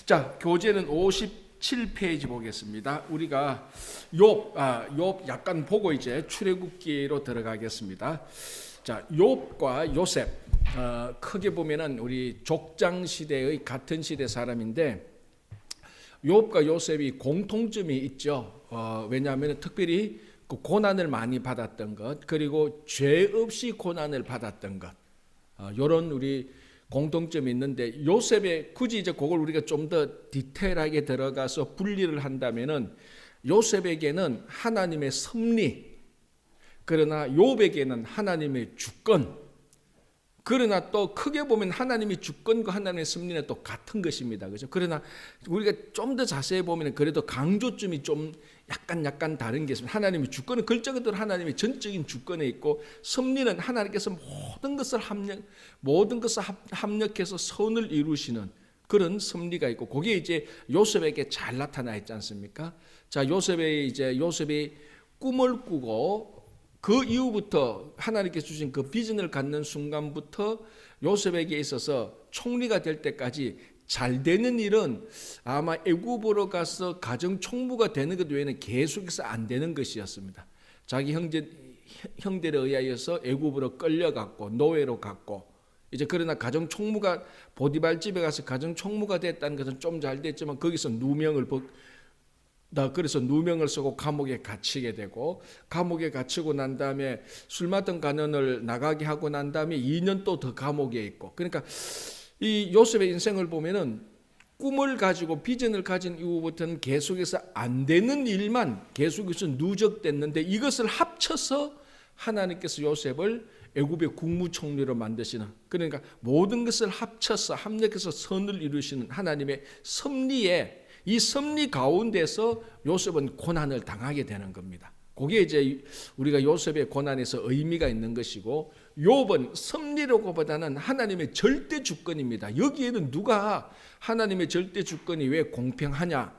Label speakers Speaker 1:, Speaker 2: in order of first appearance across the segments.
Speaker 1: 자, 교재는 57페이지 보겠습니다. 우리가 욥 약간 보고 이제 출애굽기로 들어가겠습니다. 자, 욥과 요셉 크게 보면은 우리 족장 시대의 같은 시대 사람인데 욥과 요셉이 공통점이 있죠. 왜냐하면 특별히 그 고난을 많이 받았던 것, 그리고 죄 없이 고난을 받았던 것, 이런 우리 공통점이 있는데, 요셉의 굳이 이제 그걸 우리가 좀 더 디테일하게 들어가서 분리를 한다면은 요셉에게는 하나님의 섭리, 그러나 욥에게는 하나님의 주권, 그러나 또 크게 보면 하나님의 주권과 하나님의 섭리는 또 같은 것입니다. 그죠? 그러나 우리가 좀 더 자세히 보면 그래도 강조점이 좀 약간 다른 게 있습니다. 하나님의 주권은 글자 그대로 하나님의 전적인 주권에 있고, 섭리는 하나님께서 모든 것을 합력해서 선을 이루시는 그런 섭리가 있고, 그게 이제 요셉에게 잘 나타나 있지 않습니까? 자, 요셉이 꿈을 꾸고 그 이후부터 하나님께서 주신 그 비전을 갖는 순간부터 요셉에게 있어서 총리가 될 때까지 잘 되는 일은 아마 애굽으로 가서 가정 총무가 되는 것 외에는 계속해서 안 되는 것이었습니다. 자기 형들에 의하여서 애굽으로 끌려갔고 노예로 갔고, 이제 그러나 가정 총무가 보디발 집에 가서 가정 총무가 됐다는 것은 좀 잘 됐지만 거기서 그래서 누명을 쓰고 감옥에 갇히게 되고, 감옥에 갇히고 난 다음에 술 맡은 간원을 나가게 하고 난 다음에 2년 또 더 감옥에 있고, 그러니까 이 요셉의 인생을 보면은 꿈을 가지고 비전을 가진 이후부터는 계속해서 안 되는 일만 계속해서 누적됐는데, 이것을 합쳐서 하나님께서 요셉을 애굽의 국무총리로 만드시는, 그러니까 모든 것을 합쳐서 합력해서 선을 이루시는 하나님의 섭리에, 이 섭리 가운데서 요셉은 고난을 당하게 되는 겁니다. 그게 이제 우리가 요셉의 고난에서 의미가 있는 것이고, 욥은 섭리라고보다는 하나님의 절대 주권입니다. 여기에는 누가 하나님의 절대 주권이 왜 공평하냐,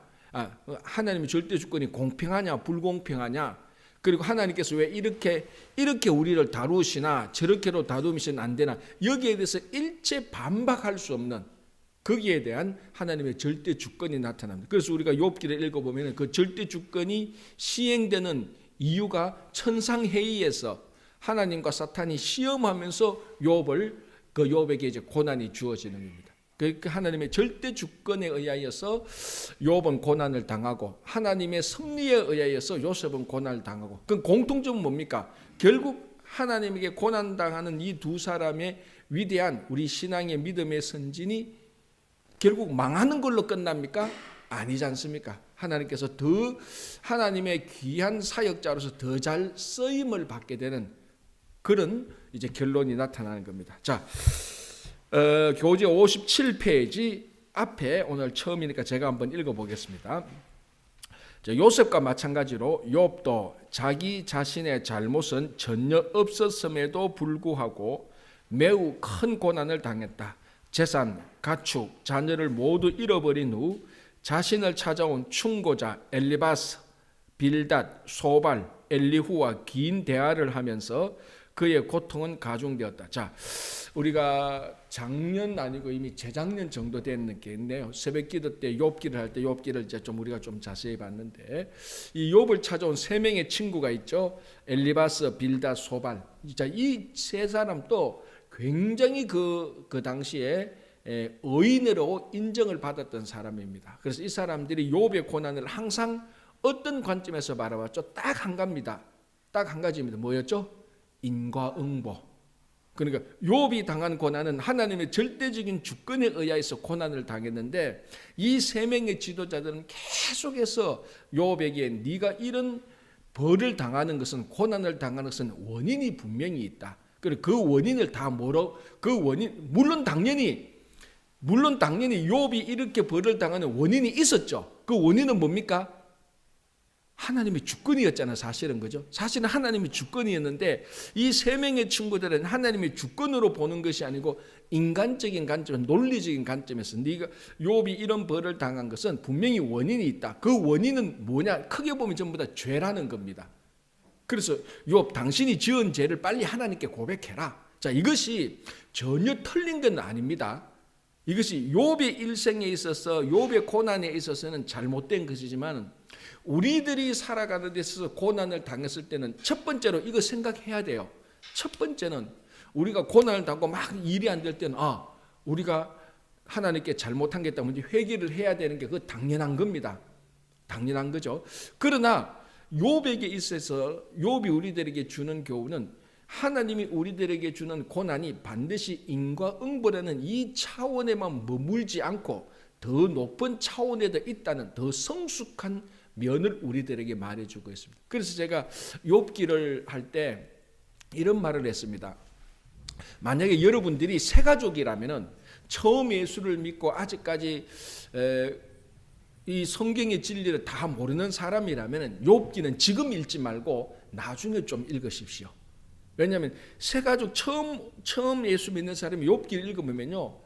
Speaker 1: 하나님의 절대 주권이 공평하냐 불공평하냐, 그리고 하나님께서 왜 이렇게 우리를 다루시나 저렇게로 다루시면 안 되나, 여기에 대해서 일체 반박할 수 없는, 거기에 대한 하나님의 절대 주권이 나타납니다. 그래서 우리가 욥기를 읽어보면 그 절대 주권이 시행되는 이유가 천상회의에서 하나님과 사탄이 시험하면서 욥에게 이제 고난이 주어지는 겁니다. 그 하나님의 절대 주권에 의하여서 욥은 고난을 당하고, 하나님의 섭리에 의하여서 요셉은 고난을 당하고, 그 공통점은 뭡니까? 결국 하나님에게 고난당하는 이 두 사람의 위대한 우리 신앙의 믿음의 선진이 결국 망하는 걸로 끝납니까? 아니지 않습니까? 하나님께서 더 하나님의 귀한 사역자로서 더 잘 쓰임을 받게 되는 그런 이제 결론이 나타나는 겁니다. 자, 교재 57페이지 앞에 오늘 처음이니까 제가 한번 읽어보겠습니다. 자, 요셉과 마찬가지로 욥도 자기 자신의 잘못은 전혀 없었음에도 불구하고 매우 큰 고난을 당했다. 재산, 가축, 자녀를 모두 잃어버린 후 자신을 찾아온 충고자 엘리바스, 빌닷, 소발, 엘리후와 긴 대화를 하면서 그의 고통은 가중되었다. 자, 우리가 작년 아니고 이미 재작년 정도 됐겠네요. 새벽기도 때 욥기를 할 때 욥기를 이제 좀 우리가 좀 자세히 봤는데, 이 욥을 찾아온 세 명의 친구가 있죠. 엘리바스, 빌닷, 소발. 자, 이 세 사람도 굉장히 그 당시에 의인으로 인정을 받았던 사람입니다. 그래서 이 사람들이 욥의 고난을 항상 어떤 관점에서 바라봤죠? 딱 한 가지입니다. 딱 한 가지입니다. 뭐였죠? 인과응보. 그러니까 욥이 당한 고난은 하나님의 절대적인 주권에 의하여서 고난을 당했는데, 이 세 명의 지도자들은 계속해서 욥에게 네가 이런 벌을 당하는 것은, 고난을 당하는 것은 원인이 분명히 있다. 그리고 그 원인을 다 물론 당연히 욥이 이렇게 벌을 당하는 원인이 있었죠. 그 원인은 뭡니까? 하나님의 주권이었잖아요. 사실은, 그죠? 사실은 하나님의 주권이었는데, 이 세 명의 친구들은 하나님의 주권으로 보는 것이 아니고 인간적인 관점, 논리적인 관점에서 네가 욥이 이런 벌을 당한 것은 분명히 원인이 있다. 그 원인은 뭐냐? 크게 보면 전부 다 죄라는 겁니다. 그래서 욥, 당신이 지은 죄를 빨리 하나님께 고백해라. 자, 이것이 전혀 틀린 건 아닙니다. 이것이 욥의 일생에 있어서 욥의 고난에 있어서는 잘못된 것이지만 우리들이 살아가는 데 있어서 고난을 당했을 때는 첫 번째로 이거 생각해야 돼요. 첫 번째는 우리가 고난을 당하고 막 일이 안 될 때는 우리가 하나님께 잘못한 게 있다면 회개를 해야 되는 게 그 당연한 겁니다. 당연한 거죠. 그러나 욥에게 있어서 욥이 우리들에게 주는 교훈은 하나님이 우리들에게 주는 고난이 반드시 인과응보라는 이 차원에만 머물지 않고 더 높은 차원에 더 있다는 더 성숙한 면을 우리들에게 말해주고 있습니다. 그래서 제가 욥기를 할 때 이런 말을 했습니다. 만약에 여러분들이 새 가족이라면은 처음 예수를 믿고 아직까지 이 성경의 진리를 다 모르는 사람이라면 욥기는 지금 읽지 말고 나중에 좀 읽으십시오. 왜냐하면 새 가족 처음 예수 믿는 사람이 욥기를 읽으면요,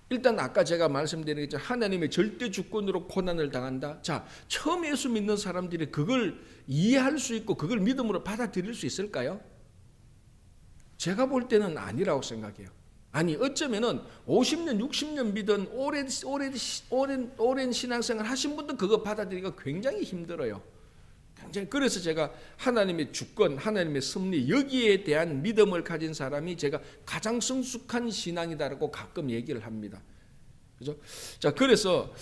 Speaker 1: 일단 아까 제가 말씀드린 것처럼 하나님의 절대 주권으로 고난을 당한다. 자, 처음 예수 믿는 사람들이 그걸 이해할 수 있고 그걸 믿음으로 받아들일 수 있을까요? 제가 볼 때는 아니라고 생각해요. 아니, 어쩌면은 50년, 60년 믿은 오랜 신앙생활 하신 분도 그거 받아들이기가 굉장히 힘들어요. 굉장히. 그래서 제가 하나님의 주권, 하나님의 섭리, 여기에 대한 믿음을 가진 사람이 제가 가장 성숙한 신앙이다라고 가끔 얘기를 합니다. 그죠? 자, 그래서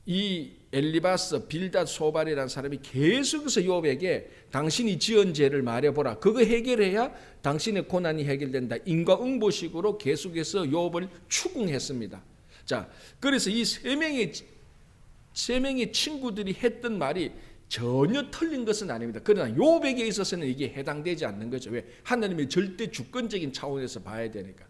Speaker 1: 이 엘리바스 빌닷 소발이라는 사람이 계속해서 욥에게 당신이 지은 죄를 말해보라. 그거 해결해야 당신의 고난이 해결된다. 인과응보식으로 계속해서 욥을 추궁했습니다. 자, 그래서 이 세 명의 친구들이 했던 말이 전혀 틀린 것은 아닙니다. 그러나 욥에게 있어서는 이게 해당되지 않는 거죠. 왜? 하나님의 절대 주권적인 차원에서 봐야 되니까.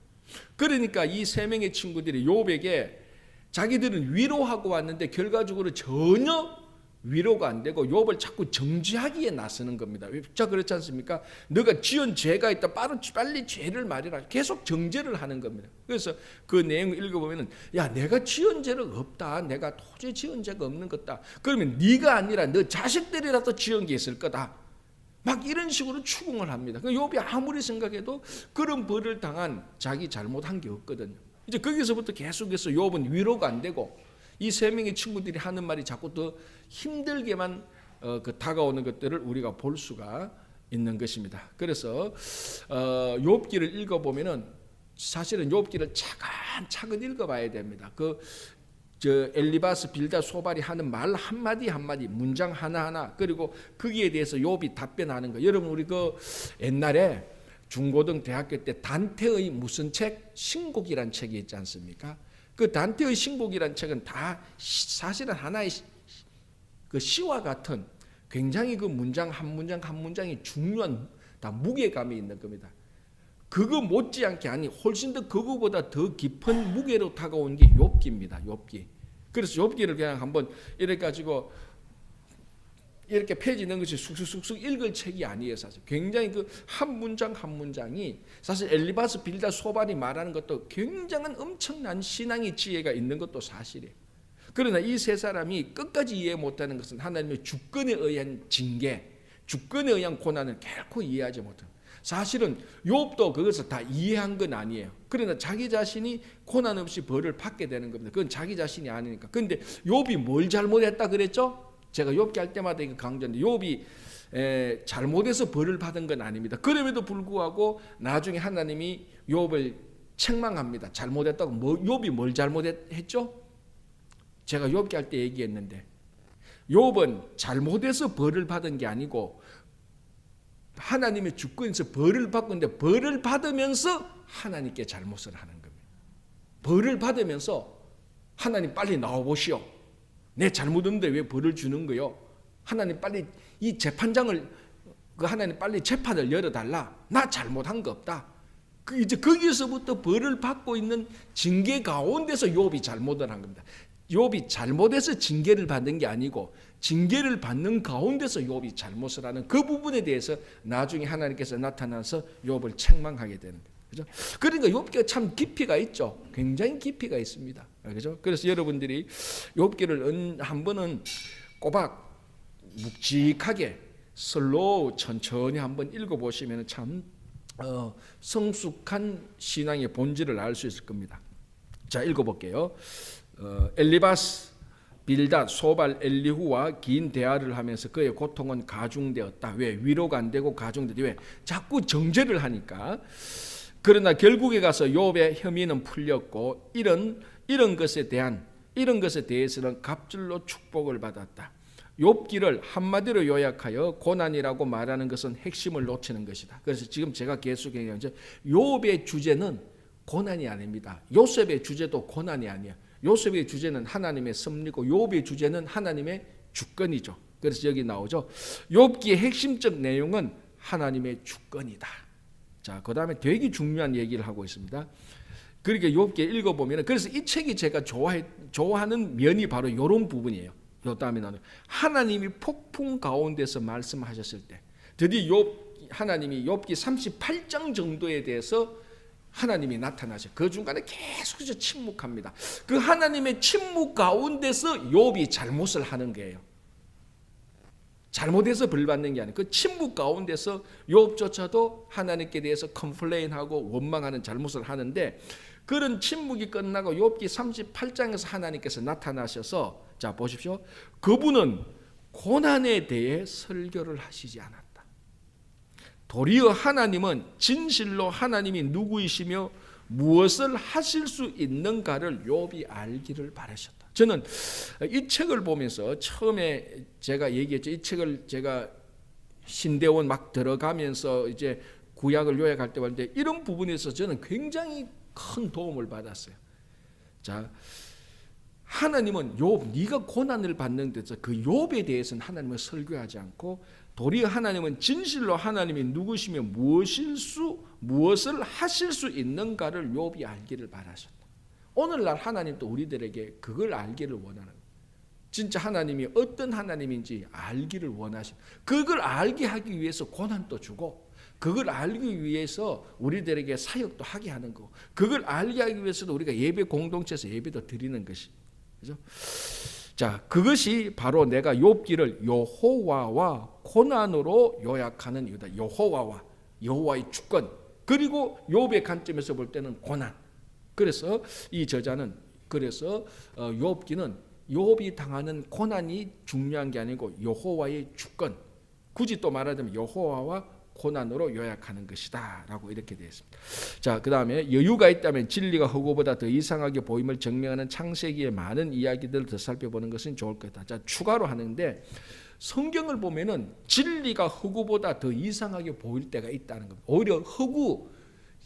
Speaker 1: 그러니까 이 세 명의 친구들이 욥에게 자기들은 위로하고 왔는데 결과적으로 전혀 위로가 안 되고 욥을 자꾸 정죄하기에 나서는 겁니다. 자, 그렇지 않습니까? 너가 지은 죄가 있다. 빨리 죄를 말해라. 계속 정죄를 하는 겁니다. 그래서 그 내용을 읽어보면 야, 내가 지은 죄가 없다. 내가 도저히 지은 죄가 없는 거다. 그러면 네가 아니라 너 자식들이라도 지은 게 있을 거다. 막 이런 식으로 추궁을 합니다. 욥이 아무리 생각해도 그런 벌을 당한 자기 잘못한 게 없거든요. 이제 거기서부터 계속해서 욥은 위로가 안 되고 이 세 명의 친구들이 하는 말이 자꾸 더 힘들게만 다가오는 것들을 우리가 볼 수가 있는 것입니다. 그래서 욥기를 읽어보면은 사실은 욥기를 차근차근 읽어봐야 됩니다. 엘리바스 빌닷 소발이 하는 말 한마디 한마디, 문장 하나하나, 그리고 거기에 대해서 욥이 답변하는 거. 여러분, 우리 옛날에 중고등 대학교 때 단테의 무슨 책? 신곡이란 책이 있지 않습니까? 그 단테의 신곡이란 책은 다 사실은 하나의 시와 같은 굉장히 그 문장 한 문장이 중요한 다 무게감이 있는 겁니다. 그거 못지않게 아니 훨씬 더 그거보다 더 깊은 무게로 다가온 게 욥기입니다. 욥기. 그래서 욥기를 그냥 한번 이렇게 가지고 이렇게 페이지 넣은 것이 쑥쑥쑥 읽을 책이 아니에요. 사실 굉장히 그 한 문장 한 문장이 사실 엘리바스 빌닷 소발이 말하는 것도 굉장한 엄청난 신앙의 지혜가 있는 것도 사실이에요. 그러나 이 세 사람이 끝까지 이해 못하는 것은 하나님의 주권에 의한 징계, 주권에 의한 고난을 결코 이해하지 못합니다. 사실은 욥도 그것을 다 이해한 건 아니에요. 그러나 자기 자신이 고난 없이 벌을 받게 되는 겁니다. 그건 자기 자신이 아니니까. 그런데 욥이 뭘 잘못했다 그랬죠? 제가 욥기 할 때마다 이거 강조하는데 욥이 잘못해서 벌을 받은 건 아닙니다. 그럼에도 불구하고 나중에 하나님이 욥을 책망합니다. 잘못했다고. 욥이 뭘 잘못했죠? 제가 욥기 할 때 얘기했는데 욥은 잘못해서 벌을 받은 게 아니고 하나님의 주권에서 벌을 받는데 벌을 받으면서 하나님께 잘못을 하는 겁니다. 벌을 받으면서 하나님 빨리 나와보시오. 내 잘못 없는데 왜 벌을 주는 거요? 하나님 빨리 이 재판장을 하나님 빨리 재판을 열어달라. 나 잘못한 거 없다. 이제 거기서부터 벌을 받고 있는 징계 가운데서 욥이 잘못을 한 겁니다. 욥이 잘못해서 징계를 받는 게 아니고 징계를 받는 가운데서 욥이 잘못을 하는 그 부분에 대해서 나중에 하나님께서 나타나서 욥을 책망하게 되는 거예요. 그죠? 그러니까 욥기가 참 깊이가 있죠. 굉장히 깊이가 있습니다. 그죠? 그래서 여러분들이 욥기를 한 번은 꼬박 묵직하게 슬로우 천천히 한번 읽어보시면 참 성숙한 신앙의 본질을 알 수 있을 겁니다. 자, 읽어볼게요. 엘리바스, 빌닷, 소발, 엘리후와 긴 대화를 하면서 그의 고통은 가중되었다. 왜? 위로가 안 되고 가중되지. 왜? 자꾸 정죄를 하니까. 그러나 결국에 가서 욥의 혐의는 풀렸고 이런 것에 대해서는 갑절로 축복을 받았다. 욥기를 한마디로 요약하여 고난이라고 말하는 것은 핵심을 놓치는 것이다. 그래서 지금 제가 계속 얘기하는 욥의 주제는 고난이 아닙니다. 요셉의 주제도 고난이 아니야. 요셉의 주제는 하나님의 섭리고 욥의 주제는 하나님의 주권이죠. 그래서 여기 나오죠. 욥기의 핵심적 내용은 하나님의 주권이다. 자, 그 다음에 되게 중요한 얘기를 하고 있습니다. 그러니까 욥기 읽어보면, 그래서 이 책이 제가 좋아하는 면이 바로 이런 부분이에요. 요 다음에 나는 하나님이 폭풍 가운데서 말씀하셨을 때, 드디어 하나님이 욥기 38장 정도에 대해서 하나님이 나타나셔. 그 중간에 계속해서 침묵합니다. 그 하나님의 침묵 가운데서 욥이 잘못을 하는 거예요. 잘못해서 벌 받는 게 아니고 그 침묵 가운데서 욥조차도 하나님께 대해서 컴플레인하고 원망하는 잘못을 하는데, 그런 침묵이 끝나고 욥기 38장에서 하나님께서 나타나셔서, 자 보십시오. 그분은 고난에 대해 설교를 하시지 않았다. 도리어 하나님은 진실로 하나님이 누구이시며 무엇을 하실 수 있는가를 욥이 알기를 바라셨다. 저는 이 책을 보면서 처음에 제가 얘기했죠. 이 책을 제가 신대원 막 들어가면서 이제 구약을 요약할 때 봤는데 이런 부분에서 저는 굉장히 큰 도움을 받았어요. 자, 하나님은 욥, 네가 고난을 받는 데서 그 욥에 대해서는 하나님은 설교하지 않고 도리어 하나님은 진실로 하나님이 누구시며 무엇을 하실 수 있는가를 욥이 알기를 바라셨다. 오늘날 하나님도 우리들에게 그걸 알기를 원하는 거예요. 진짜 하나님이 어떤 하나님인지 알기를 원하시고, 그걸 알게 하기 위해서 고난도 주고, 그걸 알기 위해서 우리들에게 사역도 하게 하는 거고, 그걸 알게 하기 위해서도 우리가 예배 공동체에서 예배도 드리는 것이, 그죠? 자, 그것이 바로 내가 욥기를 여호와와 고난으로 요약하는 이유다. 여호와의 주권, 그리고 욥의 관점에서 볼 때는 고난. 그래서 이 저자는 욥기는 욥이 당하는 고난이 중요한 게 아니고 여호와의 주권, 굳이 또 말하자면 여호와와 고난으로 요약하는 것이다 라고 이렇게 되어 있습니다. 자, 그 다음에 여유가 있다면 진리가 허구보다 더 이상하게 보임을 증명하는 창세기의 많은 이야기들을 더 살펴보는 것은 좋을 것이다. 자, 추가로 하는데 성경을 보면은 진리가 허구보다 더 이상하게 보일 때가 있다는 겁니다. 오히려 허구,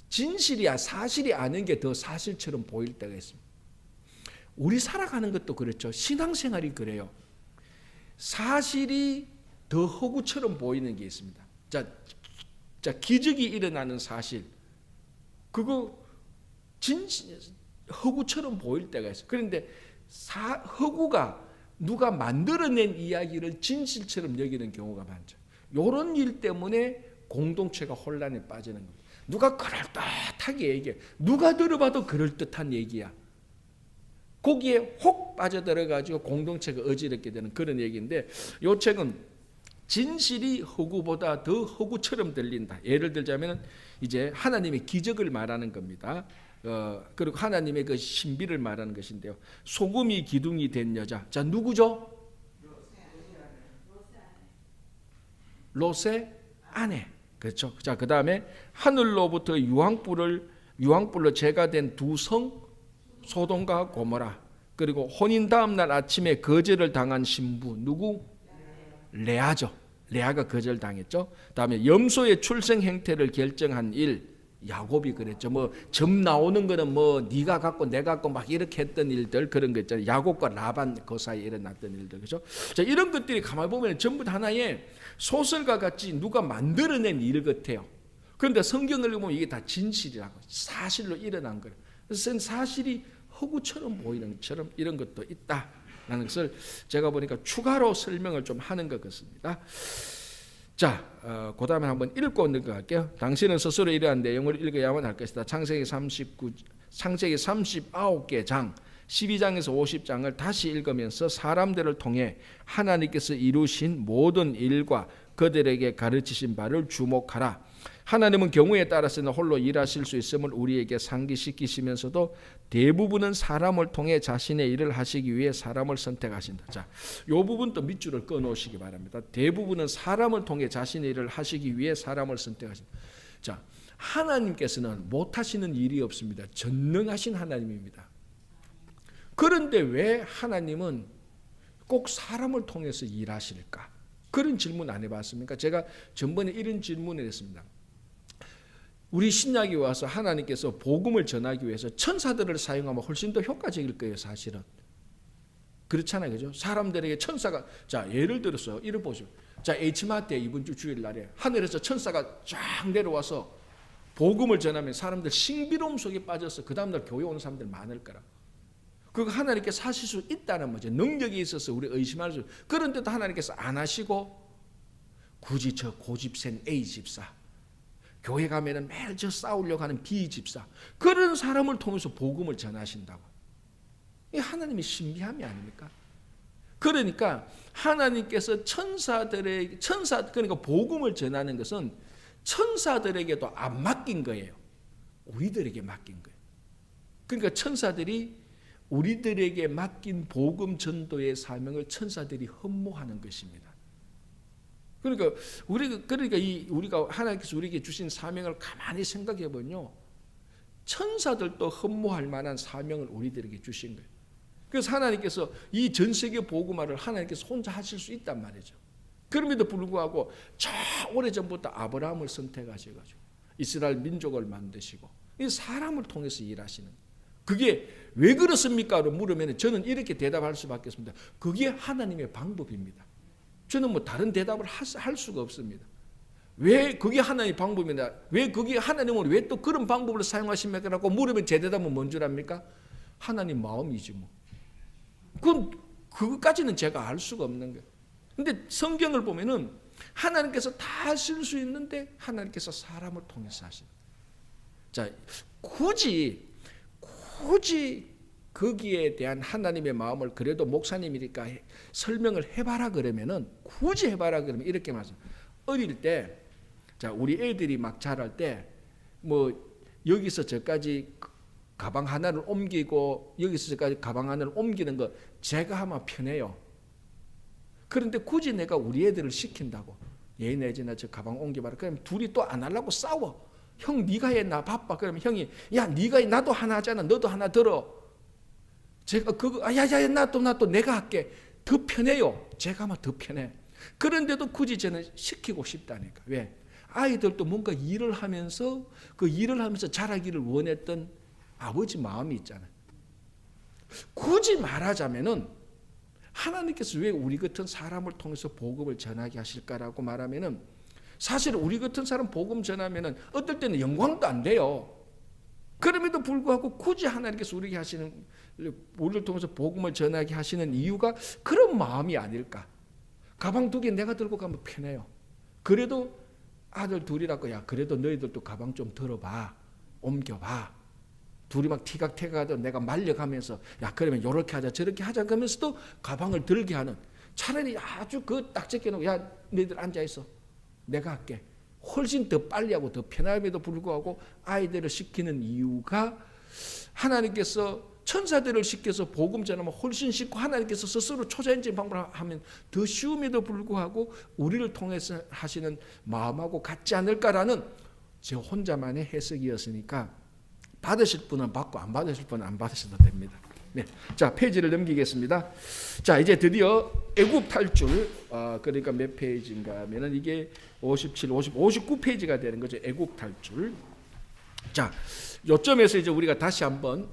Speaker 1: 진실이야 사실이 아닌 게 더 사실처럼 보일 때가 있습니다. 우리 살아가는 것도 그렇죠. 신앙생활이 그래요. 사실이 더 허구처럼 보이는 게 있습니다. 자, 기적이 일어나는 사실, 그거 허구처럼 보일 때가 있어요. 그런데 허구가 누가 만들어낸 이야기를 진실처럼 여기는 경우가 많죠. 이런 일 때문에 공동체가 혼란에 빠지는 겁니다. 누가 그럴듯하게 얘기해. 누가 들어봐도 그럴듯한 얘기야. 거기에 혹 빠져들어가지고 공동체가 어지럽게 되는 그런 얘기인데, 이 책은 진실이 허구보다 더 허구처럼 들린다. 예를 들자면 이제 하나님의 기적을 말하는 겁니다. 그리고 하나님의 그 신비를 말하는 것인데요. 소금이 기둥이 된 여자. 자, 누구죠? 롯의 아내. 그렇죠. 자, 그 다음에 하늘로부터 유황불로 제가 된 두 성 소돔과 고모라. 그리고 혼인 다음 날 아침에 거절을 당한 신부 누구? 레아죠. 레아가 거절당했죠. 다음에 염소의 출생 행태를 결정한 일, 야곱이 그랬죠. 뭐 점 나오는 거는 뭐 네가 갖고 내가 갖고 막 이렇게 했던 일들, 그런 거 있잖아요. 야곱과 라반 그 사이에 일어났던 일들, 그렇죠? 자, 이런 것들이 가만히 보면 전부 다 하나의 소설과 같이 누가 만들어낸 일 같아요. 그런데 성경을 보면 이게 다 진실이라고, 사실로 일어난 거예요. 그래서 사실이 허구처럼 보이는 것처럼 이런 것도 있다라는 것을 제가 보니까 추가로 설명을 좀 하는 것 같습니다. 자, 그 다음에 한번 읽고 넘어갈게요. 당신은 스스로 이러한 내용을 읽어야만 할 것이다. 창세기 39개 장 12장에서 50장을 다시 읽으면서 사람들을 통해 하나님께서 이루신 모든 일과 그들에게 가르치신 바를 주목하라. 하나님은 경우에 따라서는 홀로 일하실 수 있음을 우리에게 상기시키시면서도 대부분은 사람을 통해 자신의 일을 하시기 위해 사람을 선택하신다. 자, 이 부분도 밑줄을 꺼놓으시기 바랍니다. 대부분은 사람을 통해 자신의 일을 하시기 위해 사람을 선택하신다. 자, 하나님께서는 못하시는 일이 없습니다. 전능하신 하나님입니다. 그런데 왜 하나님은 꼭 사람을 통해서 일하실까? 그런 질문 안 해봤습니까? 제가 전번에 이런 질문을 했습니다. 우리 신약에 와서 하나님께서 복음을 전하기 위해서 천사들을 사용하면 훨씬 더 효과적일 거예요, 사실은. 그렇잖아요, 그죠? 사람들에게 천사가, 자, 예를 들어서 이를 보죠. 자, H마 때 이번 주 주일날에 하늘에서 천사가 쫙 내려와서 복음을 전하면 사람들 신비로움 속에 빠져서 그 다음날 교회 오는 사람들 많을 거라. 그거 하나님께서 하실 수 있다는 거죠. 능력이 있어서 우리 의심할 수. 그런데도 하나님께서 안 하시고 굳이 저 고집센 A 집사, 교회 가면은 매일 저 싸우려고 하는 B 집사, 그런 사람을 통해서 복음을 전하신다고. 이 하나님의 신비함이 아닙니까? 그러니까 하나님께서 그러니까 복음을 전하는 것은 천사들에게도 안 맡긴 거예요. 우리들에게 맡긴 거예요. 그러니까 천사들이 우리들에게 맡긴 복음 전도의 사명을 천사들이 흠모하는 것입니다. 그러니까 우리가 하나님께서 우리에게 주신 사명을 가만히 생각해 보면요, 천사들도 흠모할 만한 사명을 우리들에게 주신 거예요. 그래서 하나님께서 이 전 세계 복음화를 하나님께서 혼자 하실 수 있단 말이죠. 그럼에도 불구하고 저 오래전부터 아브라함을 선택하셔가지고 이스라엘 민족을 만드시고 이 사람을 통해서 일하시는, 그게 왜 그렇습니까? 로 물으면 저는 이렇게 대답할 수밖에 없습니다. 그게 하나님의 방법입니다. 저는 뭐 다른 대답을 할 수가 없습니다. 왜 그게 하나님의 방법이냐? 왜 그게 하나님은 왜 또 그런 방법을 사용하십니까? 라고 물으면 제 대답은 뭔 줄 압니까? 하나님 마음이지 뭐. 그것까지는 제가 알 수가 없는 거예요. 근데 성경을 보면은 하나님께서 다 하실 수 있는데 하나님께서 사람을 통해서 하시는. 자, 굳이 거기에 대한 하나님의 마음을 그래도 목사님이니까 설명을 해봐라 그러면은, 굳이 해봐라 그러면 이렇게 말씀. 어릴 때, 자, 우리 애들이 막 자랄 때 뭐 여기서 저까지 가방 하나를 옮기고 여기서 저까지 가방 하나를 옮기는 거 제가 하면 편해요. 그런데 굳이 내가 우리 애들을 시킨다고, 얘 내지나 저 가방 옮겨봐라 그러면 둘이 또 안 하려고 싸워. 형 네가 해, 나 바빠. 그러면 형이 야 네가 해, 나도 하나 하잖아, 너도 하나 들어. 제가 그거 야야야 나도 내가 할게. 더 편해요. 제가 하면 더 편해. 그런데도 굳이 저는 시키고 싶다니까. 왜? 아이들도 뭔가 일을 하면서 그 일을 하면서 자라기를 원했던 아버지 마음이 있잖아요. 굳이 말하자면은 하나님께서 왜 우리 같은 사람을 통해서 복음을 전하게 하실까라고 말하면은, 사실 우리 같은 사람 복음 전하면은 어떨 때는 영광도 안 돼요. 그럼에도 불구하고 굳이 하나님께서 우리를 통해서 복음을 전하게 하시는 이유가 그런 마음이 아닐까. 가방 2개 내가 들고 가면 편해요. 그래도 아들 둘이라고, 야 그래도 너희들도 가방 좀 들어봐, 옮겨봐. 둘이 막 티각태각하다 내가 말려가면서 야 그러면 요렇게 하자 저렇게 하자 그러면서도 가방을 들게 하는, 차라리 아주 그 딱 제껴놓고 야 너희들 앉아있어 내가 할게, 훨씬 더 빨리 하고 더 편함에도 불구하고 아이들을 시키는 이유가, 하나님께서 천사들을 시켜서 복음 전하면 훨씬 쉽고 하나님께서 스스로 초자연적인 방법을 하면 더 쉬움에도 불구하고 우리를 통해서 하시는 마음하고 같지 않을까라는 제 혼자만의 해석이었으니까 받으실 분은 받고 안 받으실 분은 안 받으셔도 됩니다. 네. 자, 페이지를 넘기겠습니다. 자, 이제 드디어 애굽 탈출, 그러니까 몇 페이지인가 하면은 이게 57, 59페이지가 되는 거죠. 애굽 탈출. 자, 요점에서 이제 우리가 다시 한번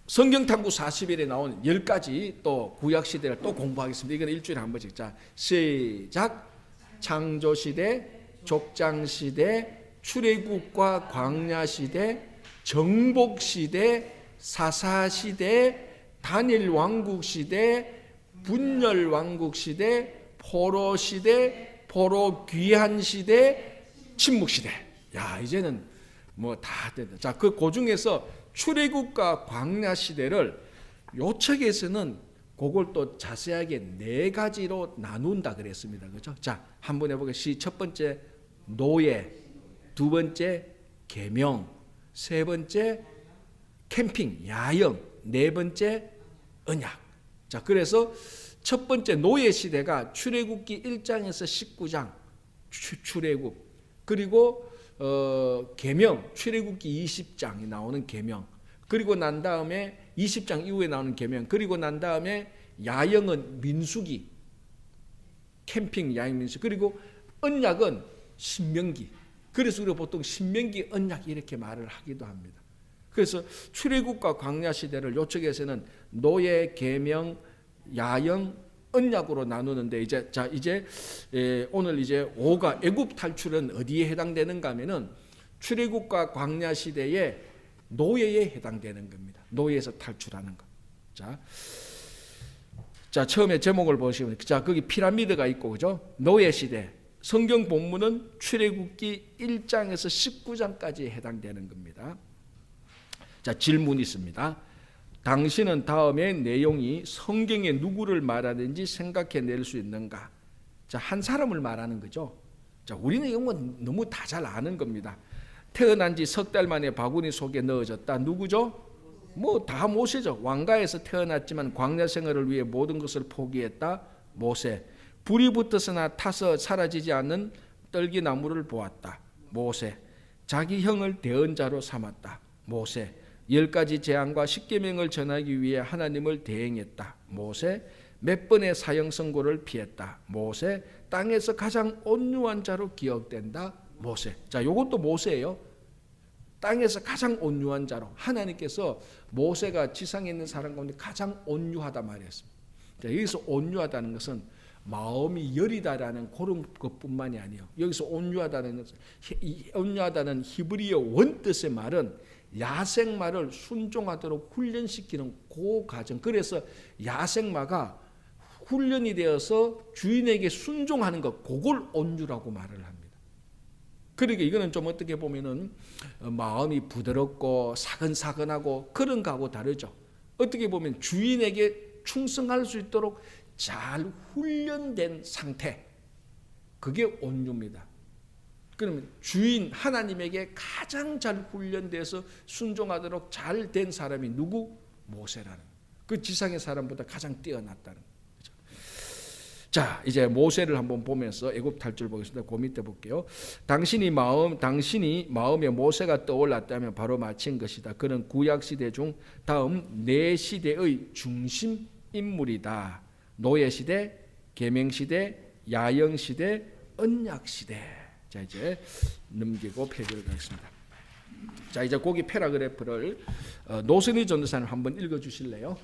Speaker 1: 성경탐구 40일에 나온 10가지 또 구약시대를 또 공부하겠습니다. 이건 일주일에 한 번씩. 자, 시작. 창조시대, 족장시대, 출애굽과 광야시대, 정복시대, 사사시대, 단일 왕국시대, 분열 왕국시대, 포로시대, 포로 귀환시대, 침묵시대. 야, 이제는 뭐 다 됐다. 자, 그 중에서 출애굽과 광야시대를 요 책에서는 그걸 또 자세하게 4가지로 나눈다 그랬습니다. 그렇죠? 자, 한번 해보겠습니다. 첫 번째 노예, 두 번째 계명, 세 번째 캠핑, 야영, 네 번째 언약. 자, 그래서 첫 번째 노예 시대가 출애굽기 1장에서 19장 출애굽, 그리고 계명, 출애굽기 20장이 나오는 계명, 그리고 난 다음에 20장 이후에 나오는 계명, 그리고 난 다음에 야영은 민수기, 캠핑, 야영, 민수기, 그리고 언약은 신명기. 그래서 우리가 보통 신명기 언약 이렇게 말을 하기도 합니다. 그래서 출애굽과 광야 시대를 요쪽에서는 노예, 계명, 야영, 언약으로 나누는데 이제 오늘 이제 5가 애굽 탈출은 어디에 해당되는가 하면은 출애굽과 광야 시대에 노예에 해당되는 겁니다. 노예에서 탈출하는 것. 자, 처음에 제목을 보시면 거기 피라미드가 있고, 그죠? 노예 시대. 성경 본문은 출애굽기 1장에서 19장까지 해당되는 겁니다. 자, 질문이 있습니다. 당신은 다음의 내용이 성경에 누구를 말하는지 생각해낼 수 있는가? 자, 한 사람을 말하는 거죠. 자, 우리는 이건 너무 다 잘 아는 겁니다. 태어난 지 석 달 만에 바구니 속에 넣어졌다. 누구죠? 뭐 다 모세죠. 왕가에서 태어났지만 광야 생활을 위해 모든 것을 포기했다. 모세. 불이 붙었으나 타서 사라지지 않는 떨기나무를 보았다. 모세. 자기 형을 대언자로 삼았다. 모세. 10가지 재앙과 10계명을 전하기 위해 하나님을 대행했다. 모세. 몇 번의 사형 선고를 피했다. 모세. 땅에서 가장 온유한 자로 기억된다. 모세. 자, 요것도 모세예요. 땅에서 가장 온유한 자로. 하나님께서 모세가 지상에 있는 사람 가운데 가장 온유하다 말했습니다. 자, 여기서 온유하다는 것은 마음이 여리다라는 그런 것뿐만이 아니에요. 여기서 온유하다는 히브리어 원뜻의 말은 야생마를 순종하도록 훈련시키는 그 과정. 그래서 야생마가 훈련이 되어서 주인에게 순종하는 것, 그걸 온유라고 말을 합니다. 그러니까 이거는 좀 어떻게 보면은 마음이 부드럽고 사근사근하고 그런 거하고 다르죠. 어떻게 보면 주인에게 충성할 수 있도록 잘 훈련된 상태, 그게 온유입니다. 그러면 주인 하나님에게 가장 잘 훈련돼서 순종하도록 잘 된 사람이 누구? 모세라는, 그 지상의 사람보다 가장 뛰어났다는 거죠. 자, 이제 모세를 한번 보면서 애굽 탈출 보겠습니다. 그 밑에 볼게요. 당신이 마음에 모세가 떠올랐다면 바로 마친 것이다. 그는 구약 시대 중 다음 네 시대의 중심 인물이다. 노예 시대, 계명 시대, 야영 시대, 언약 시대. 자, 이제 넘기고 페이지를 가겠습니다. 자, 이제 거기 패러그래프를 노선희 전도사님 한번 읽어 주실래요?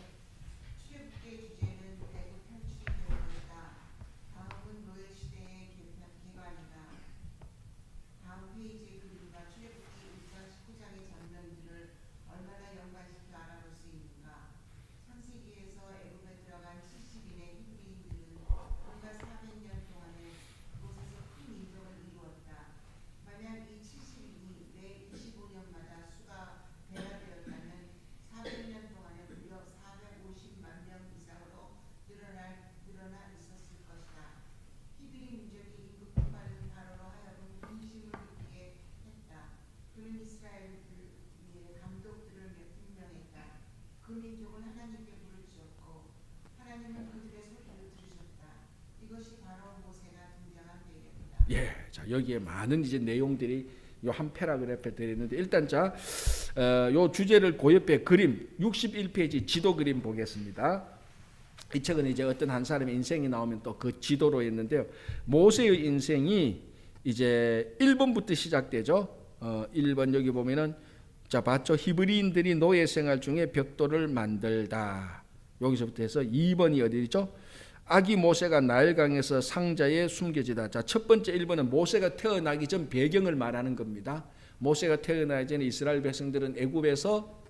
Speaker 1: 예, 자, 여기에 많은 이제 내용들이 요 한 패러그래프에 들어있는데, 일단 자, 요 주제를 그 옆에 그림 61페이지 지도 그림 보겠습니다. 이 책은 이제 어떤 한 사람의 인생이 나오면 또 그 지도로 했는데요. 모세의 인생이 이제 1번부터 시작되죠. 1번 여기 보면은, 자, 봤죠? 히브리인들이 노예 생활 중에 벽돌을 만들다. 여기서부터 해서 2번이 어디죠? 아기 모세가 나일강에서 상자에 숨겨지다. 자, 첫 번째 1번은 모세가 태어나기 전 배경을 말하는 겁니다. 모세가 태어나기 전에 이스라엘 백성들은 애굽에서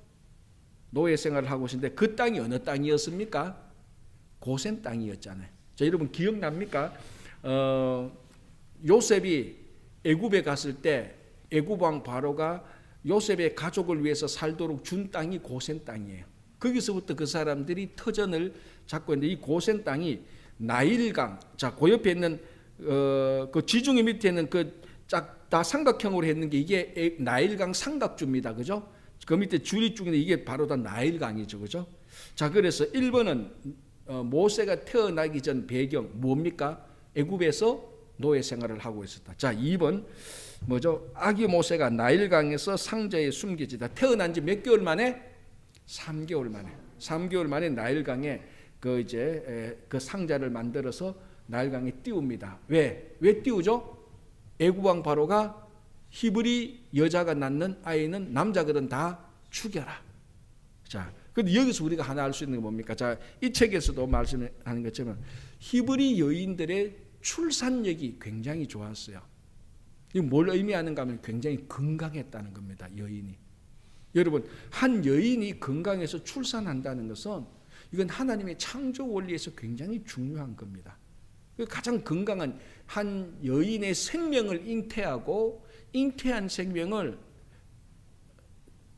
Speaker 1: 노예 생활을 하고 있었는데, 그 땅이 어느 땅이었습니까? 고센 땅이었잖아요. 자, 여러분 기억납니까? 요셉이 애굽에 갔을 때 애굽 왕 바로가 요셉의 가족을 위해서 살도록 준 땅이 고센 땅이에요. 거기서부터 그 사람들이 터전을 잡고 있는데, 이 고센 땅이 나일강, 자, 그 옆에 있는 그 지중해 밑에 있는 그 쫙 다 삼각형으로 했는 게 이게 나일강 삼각주입니다. 그죠? 그 밑에 줄이 쭉인데 이게 바로 다 나일강이죠. 그죠? 자, 그래서 1번은 모세가 태어나기 전 배경 뭡니까? 애굽에서 노예 생활을 하고 있었다. 자, 2번 뭐죠? 아기 모세가 나일강에서 상자에 숨겨지다. 태어난 지 몇 개월 만에? 3개월 만에. 3개월 만에 나일강에 그 상자를 만들어서 나일강에 띄웁니다. 왜 띄우죠? 애굽 왕 바로가 히브리 여자가 낳는 아이는 남자거든 다 죽여라. 자, 근데 여기서 우리가 하나 알 수 있는 게 뭡니까? 자, 이 책에서도 말씀하는 것처럼 히브리 여인들의 출산력이 굉장히 좋았어요. 이게 뭘 의미하는가 하면 굉장히 건강했다는 겁니다. 여인이. 여러분, 한 여인이 건강해서 출산한다는 것은 이건 하나님의 창조 원리에서 굉장히 중요한 겁니다. 가장 건강한 한 여인의 생명을 잉태하고 잉태한 생명을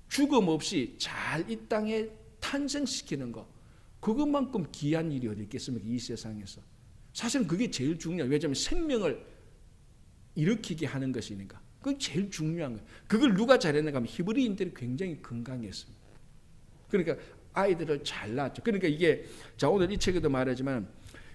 Speaker 1: 죽음 없이 잘 이 땅에 탄생시키는 것, 그것만큼 귀한 일이 어디 있겠습니까? 이 세상에서. 사실은 그게 제일 중요해요. 왜냐하면 생명을 일으키게 하는 것이니까. 그게 제일 중요한 거예요. 그걸 누가 잘했는가 하면 히브리인들이 굉장히 건강했습니다. 그러니까 아이들을 잘 낳았죠. 그러니까 이게, 자, 오늘 이 책에도 말하지만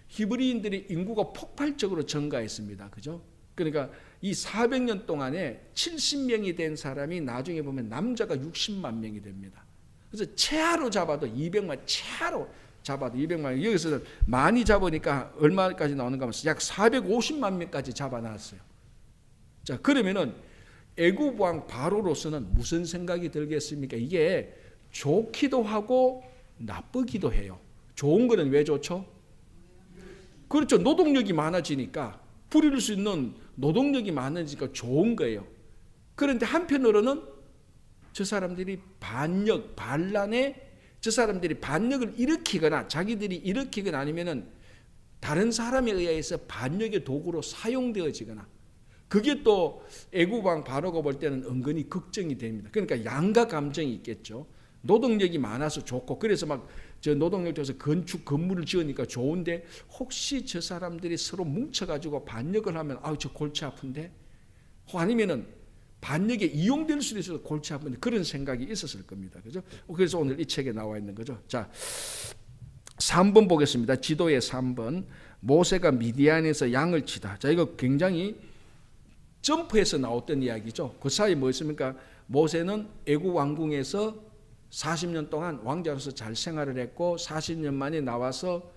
Speaker 1: 히브리인들의 인구가 폭발적으로 증가했습니다. 그죠? 그러니까 이 400년 동안에 70명이 된 사람이 나중에 보면 남자가 60만 명이 됩니다. 그래서 채하로 잡아도 200만, 채하로 잡아도 200만, 여기서는 많이 잡으니까 얼마까지 나오는가 하면 약 450만 명까지 잡아놨어요. 자, 그러면은 애굽 왕 바로로서는 무슨 생각이 들겠습니까? 이게 좋기도 하고 나쁘기도 해요. 좋은 거는 왜 좋죠? 그렇죠. 노동력이 많아지니까, 부릴 수 있는 노동력이 많아지니까 좋은 거예요. 그런데 한편으로는 저 사람들이 반란에 저 사람들이 반역을 일으키거나 자기들이 일으키거나 아니면은 다른 사람에 의해서 반역의 도구로 사용되어지거나, 그게 또 애굽 왕 바로가 볼 때는 은근히 걱정이 됩니다. 그러니까 양가 감정이 있겠죠. 노동력이 많아서 좋고, 그래서 막 저 노동력 줘서 건물을 지으니까 좋은데, 혹시 저 사람들이 서로 뭉쳐가지고 반역을 하면 저 골치 아픈데, 아니면은 반역에 이용될 수도 있어서 골치 아픈데, 그런 생각이 있었을 겁니다. 그죠? 그래서 오늘 이 책에 나와 있는 거죠. 자, 3번 보겠습니다. 지도의 3번. 모세가 미디안에서 양을 치다. 자, 이거 굉장히 점프해서 나왔던 이야기죠. 그 사이 뭐 있습니까? 모세는 애굽 왕궁에서 40년 동안 왕자로서 잘 생활을 했고 40년 만에 나와서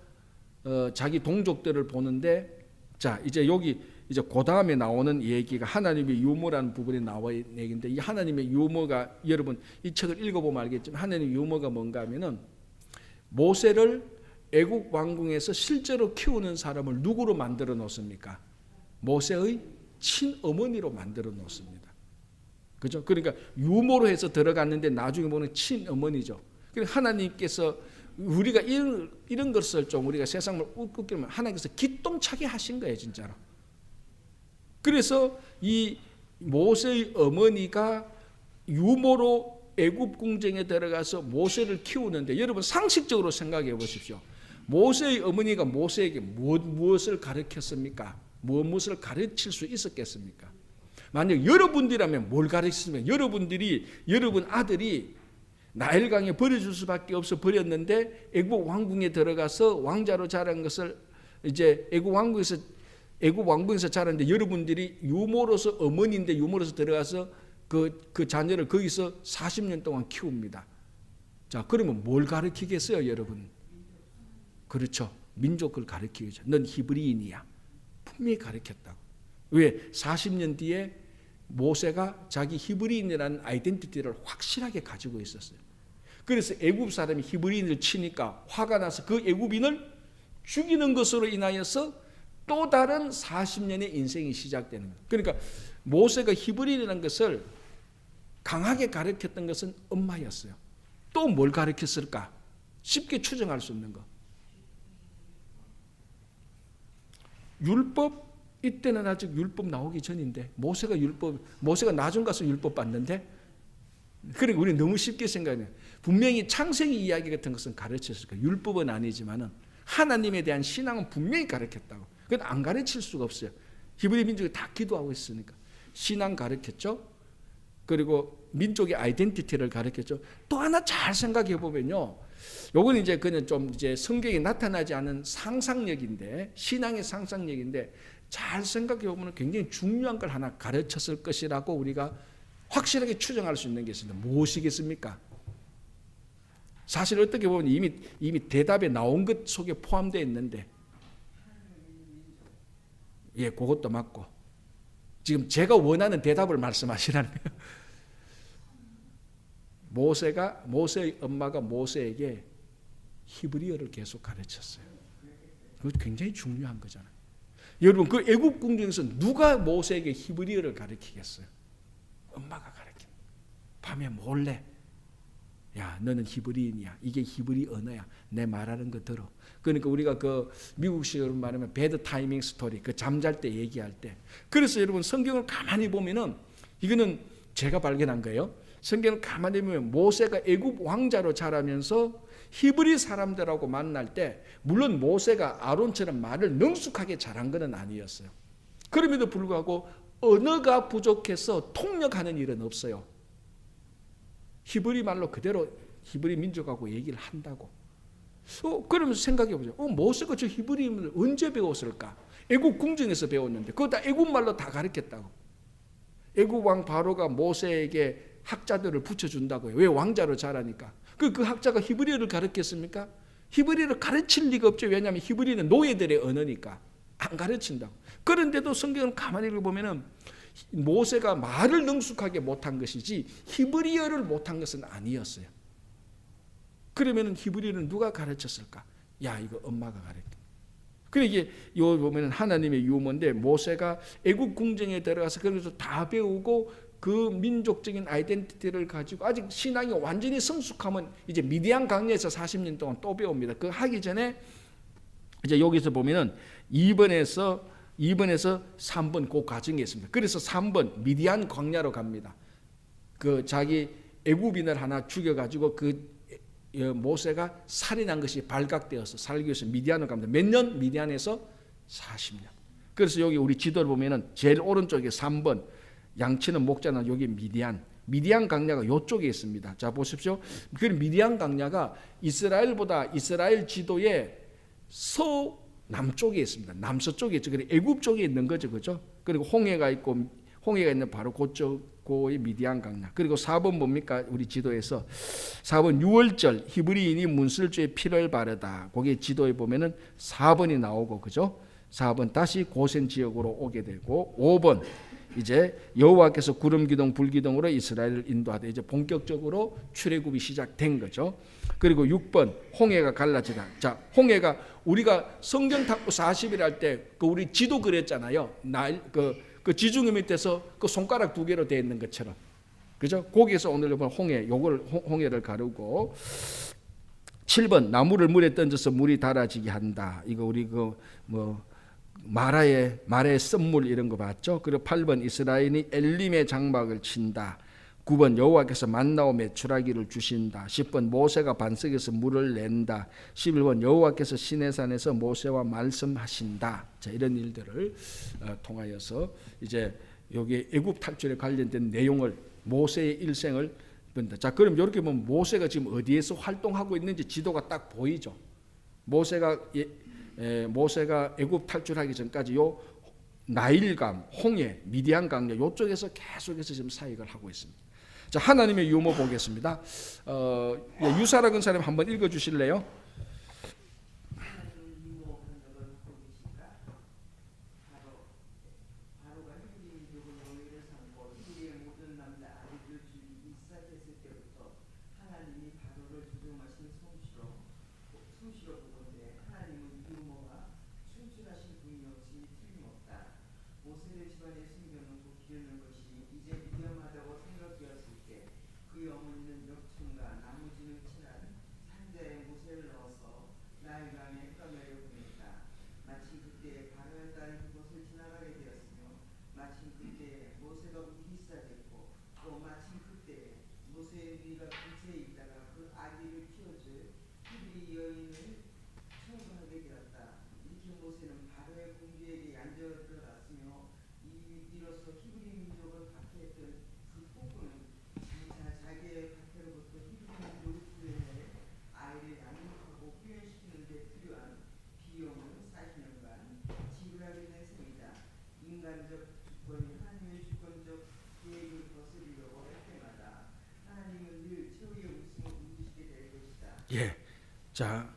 Speaker 1: 자기 동족들을 보는데, 자, 이제 여기 이제 그 다음에 나오는 얘기가 하나님의 유머라는 부분이 나와 있는 얘기인데, 이 하나님의 유머가, 여러분 이 책을 읽어보면 알겠지만 하나님의 유머가 뭔가 하면은, 모세를 애국 왕궁에서 실제로 키우는 사람을 누구로 만들어 놓습니까? 모세의 친어머니로 만들어 놓습니다. 그죠? 그러니까 유모로 해서 들어갔는데 나중에 보면 친어머니죠. 그러니까 하나님께서 우리가 이런 것을 좀 우리가 세상을 웃기면 하나님께서 기똥차게 하신 거예요, 진짜로. 그래서 이 모세의 어머니가 유모로 애굽 궁정에 들어가서 모세를 키우는데, 여러분 상식적으로 생각해 보십시오. 모세의 어머니가 모세에게 무엇을 가르쳤습니까? 무엇을 가르칠 수 있었겠습니까? 만약 여러분들이라면 뭘 가르쳤습니까? 여러분 아들이 나일강에 버려줄 수밖에 없어 버렸는데 애굽 왕궁에 들어가서 왕자로 자란 것을, 이제 애굽 왕궁에서 자랐는데 여러분들이 유모로서, 어머니인데 유모로서 들어가서 그 자녀를 거기서 40년 동안 키웁니다. 자, 그러면 뭘 가르치겠어요, 여러분? 그렇죠. 민족을 가르치겠죠. 넌 히브리인이야. 분명히 가르쳤다고. 왜? 40년 뒤에 모세가 자기 히브리인이라는 아이덴티티를 확실하게 가지고 있었어요. 그래서 애굽 사람이 히브리인을 치니까 화가 나서 그 애굽인을 죽이는 것으로 인하여서 또 다른 40년의 인생이 시작되는 거예요. 그러니까 모세가 히브리인이라는 것을 강하게 가르쳤던 것은 엄마였어요. 또 뭘 가르쳤을까? 쉽게 추정할 수 없는 거. 율법, 이때는 아직 율법 나오기 전인데, 모세가 나중 가서 율법 받는데, 그러니까 우리 너무 쉽게 생각해요. 분명히 창세기 이야기 같은 것은 가르쳤을 거예요. 율법은 아니지만은 하나님에 대한 신앙은 분명히 가르쳤다고. 그건 안 가르칠 수가 없어요. 히브리 민족이 다 기도하고 있으니까. 신앙 가르쳤죠. 그리고 민족의 아이덴티티를 가르쳤죠. 또 하나 잘 생각해 보면요. 요건 이제 그냥 좀 이제 성경에 나타나지 않은 상상력인데, 신앙의 상상력인데, 잘 생각해 보면 굉장히 중요한 걸 하나 가르쳤을 것이라고 우리가 확실하게 추정할 수 있는 게 있습니다. 무엇이겠습니까? 사실 어떻게 보면 이미 대답에 나온 것 속에 포함되어 있는데, 예, 그것도 맞고, 지금 제가 원하는 대답을 말씀하시라는 거예요. 모세의 엄마가 모세에게 히브리어를 계속 가르쳤어요. 그것도 굉장히 중요한 거잖아요. 여러분, 그 애굽 궁중에서 누가 모세에게 히브리어를 가르치겠어요? 엄마가 가르친. 밤에 몰래, 야, 너는 히브리인이야. 이게 히브리 언어야. 내 말하는 거 들어. 그러니까 우리가 그 미국식으로 말하면 배드 타이밍 스토리, 그 잠잘 때 얘기할 때. 그래서 여러분, 성경을 가만히 보면은, 이거는 제가 발견한 거예요. 성경을 가만히 보면 모세가 애굽 왕자로 자라면서 히브리 사람들하고 만날 때, 물론 모세가 아론처럼 말을 능숙하게 잘한 것은 아니었어요. 그럼에도 불구하고 언어가 부족해서 통역하는 일은 없어요. 히브리 말로 그대로 히브리 민족하고 얘기를 한다고. 그러면서 생각해 보죠. 모세가 저 히브리인을 언제 배웠을까? 애굽 궁정에서 배웠는데 그거 다 애굽 말로 다 가르쳤다고. 애굽 왕 바로가 모세에게 학자들을 붙여준다고요. 왜? 왕자로 자라니까. 그 학자가 히브리어를 가르쳤습니까? 히브리어를 가르칠 리가 없죠. 왜냐하면 히브리는 노예들의 언어니까 안 가르친다고. 그런데도 성경을 가만히 읽어보면은 모세가 말을 능숙하게 못한 것이지 히브리어를 못한 것은 아니었어요. 그러면은 히브리어는 누가 가르쳤을까? 야, 이거 엄마가 가르쳤다. 그래 이게 요 보면은 하나님의 유머인데, 모세가 애굽 궁정에 들어가서 그래서 다 배우고 그 민족적인 아이덴티티를 가지고 아직 신앙이 완전히 성숙하면 이제 미디안 강야에서 40년 동안 또 배웁니다. 그 하기 전에 이제 여기서 보면은 2번에서 3번 그 과정이 있습니다. 그래서 3번 미디안 광야로 갑니다. 그 자기 애굽인을 하나 죽여가지고 그 모세가 살인한 것이 발각되어서 살기 위해서 미디안으로 갑니다. 몇 년? 미디안에서 40년. 그래서 여기 우리 지도를 보면은 제일 오른쪽에 3번 양치는 목자는 여기 미디안 강야가 이쪽에 있습니다. 자 보십시오. 그 미디안 강야가 이스라엘 지도의 남쪽에 있습니다. 남서쪽에 있죠. 그리고 애굽 쪽에 있는 거죠, 그죠? 그리고 홍해가 있는 바로 그쪽이 미디안 강야. 그리고 4번 뭡니까? 우리 지도에서 4번 유월절 히브리인이 문설주에 피를 바르다. 거기 지도에 보면은 4번이 나오고, 그죠? 4번 다시 고센 지역으로 오게 되고, 5번 이제 여호와께서 구름 기둥 불 기둥으로 이스라엘을 인도하되 이제 본격적으로 출애굽이 시작된 거죠. 그리고 6번 홍해가 갈라지다. 자, 홍해가 우리가 성경 탐구 40일 할 때 그 우리 지도 그렸잖아요. 그 지중해 밑에서 그 손가락 2개로 되어 있는 것처럼, 그죠? 거기에서 오늘 보면 홍해를 가르고, 7번 나무를 물에 던져서 물이 달아지게 한다. 이거 우리 마라의 썸물 이런 거 봤죠? 그리고 8번 이스라엘이 엘림의 장막을 친다. 9번 여호와께서 만나와 메추라기를 주신다. 10번 모세가 반석에서 물을 낸다. 11번 여호와께서 시내산에서 모세와 말씀하신다. 자, 이런 일들을 통하여서 이제 여기 애굽 탈출에 관련된 내용을, 모세의 일생을 본다. 자, 그럼 이렇게 보면 모세가 지금 어디에서 활동하고 있는지 지도가 딱 보이죠. 모세가 애굽 탈출하기 전까지 요 나일강, 홍해, 미디안 강야 이쪽에서 계속해서 지금 사역을 하고 있습니다. 자, 하나님의 유머 보겠습니다. 유사라 근사님 한번 읽어주실래요?
Speaker 2: 했던 그 폭군은 장차 자기의 박해로부터 희생을 구해내 아이를 양육하고 훈련시키는 데 필요한 비용은 40년간 지불하게 된 셈이다. 인간적 주권이 하나님의 주권적 계획을 거스르려고 할 때마다 하나님은 늘 최후의 웃음을 웃으시게 될 것이다.
Speaker 1: 예. 자,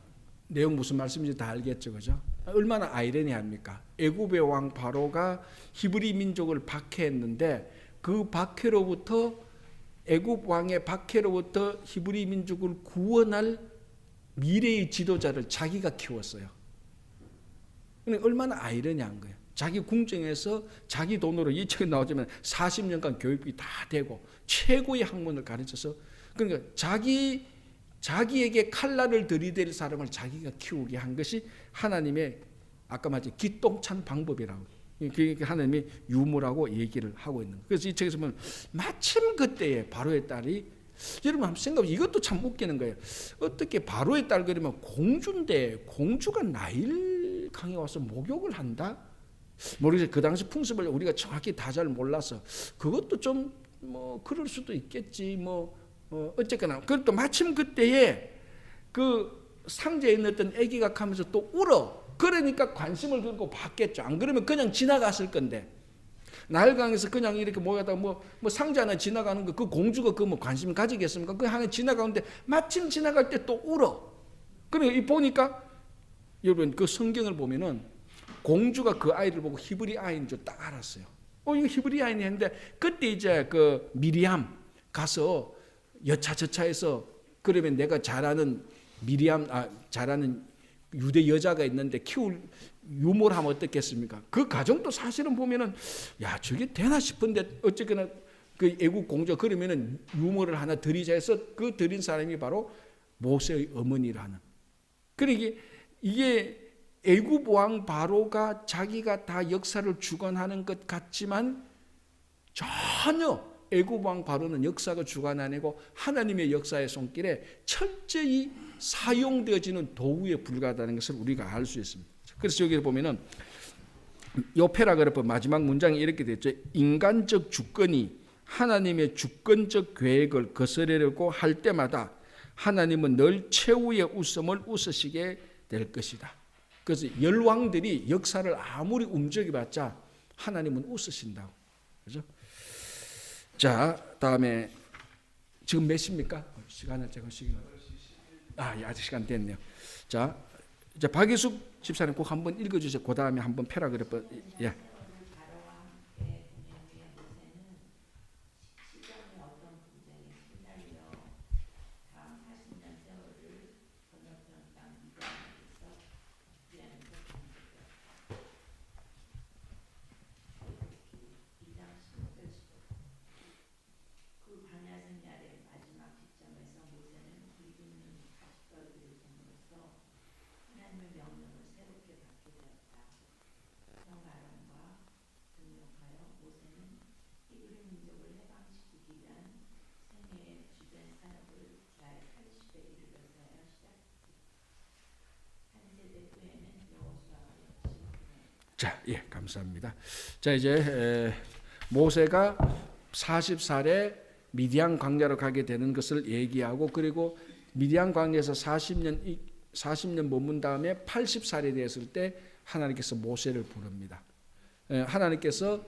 Speaker 1: 내용 무슨 말씀인지 다 알겠죠, 그죠? 얼마나 아이러니합니까? 애굽의 왕 바로가 히브리 민족을 박해했는데 그 박해로부터 애굽 왕의 박해로부터 히브리 민족을 구원할 미래의 지도자를 자기가 키웠어요. 그러니까 얼마나 아이러니한 거예요. 자기 궁정에서 자기 돈으로 이 책에 나오지만 40년간 교육비 다 되고 최고의 학문을 가르쳐서 그러니까 자기에게 칼날을 들이댈 사람을 자기가 키우게 한 것이 하나님의 아까 말했지 기똥찬 방법이라고. 그러니까 하나님이 유무라고 얘기를 하고 있는 거예요. 그래서 이 책에서 보면 마침 그때에 바로의 딸이 여러분 한번 생각해보세요. 이것도 참 웃기는 거예요. 어떻게 바로의 딸 그러면 공주인데 공주가 나일 강에 와서 목욕을 한다? 모르겠어요. 그 당시 풍습을 우리가 정확히 다 잘 몰라서 그것도 좀 뭐 그럴 수도 있겠지 어쨌거나 그것도 마침 그때에 그 상자에 넣었던 아기가 가면서 또 울어. 그러니까 관심을 갖고 봤겠죠. 안 그러면 그냥 지나갔을 건데 나일강에서 그냥 이렇게 모여다 뭐 상자 하나 지나가는 거 그 공주가 그 뭐 관심 가지겠습니까? 그 하나 지나가는데 마침 지나갈 때 또 울어. 그러니까 보니까 여러분 그 성경을 보면은 공주가 그 아이를 보고 히브리 아이인 줄 딱 알았어요. 이거 히브리 아이니 했는데 그때 이제 그 미리암 가서 여차저차해서 그러면 내가 잘 아는 잘하는 유대 여자가 있는데 키울 유모를 하면 어떻겠습니까? 그 가정도 사실은 보면은 야 저게 되나 싶은데 어쨌거나 그 애국 공주 그러면은 유모를 하나 드리자 해서 그 드린 사람이 바로 모세의 어머니라는. 그러니까 이게 애굽 왕 바로가 자기가 다 역사를 주관하는 것 같지만 전혀 애굽 왕 바로는 역사가 주관 아니고 하나님의 역사의 손길에 철저히 사용되어지는 도구에 불과하다는 것을 우리가 알 수 있습니다. 그래서 여기 보면은 요 패라그래프 마지막 문장이 이렇게 됐죠. 인간적 주권이 하나님의 주권적 계획을 거스르려고 할 때마다 하나님은 늘 최후의 웃음을 웃으시게 될 것이다. 그래서 열왕들이 역사를 아무리 움직여봤자 하나님은 웃으신다고. 그죠? 자, 다음에 지금 몇 시입니까? 시간을 제가 아직 시간 됐네요. 자, 이제 박예숙 집사님 꼭 한번 읽어주세요. 그 다음에 한번 패라그래프. 예. 자, 예, 감사합니다. 자, 이제 모세가 40살에 미디안 광야로 가게 되는 것을 얘기하고 그리고 미디안 광야에서 40년 머문 다음에 80살이 됐을 때 하나님께서 모세를 부릅니다. 하나님께서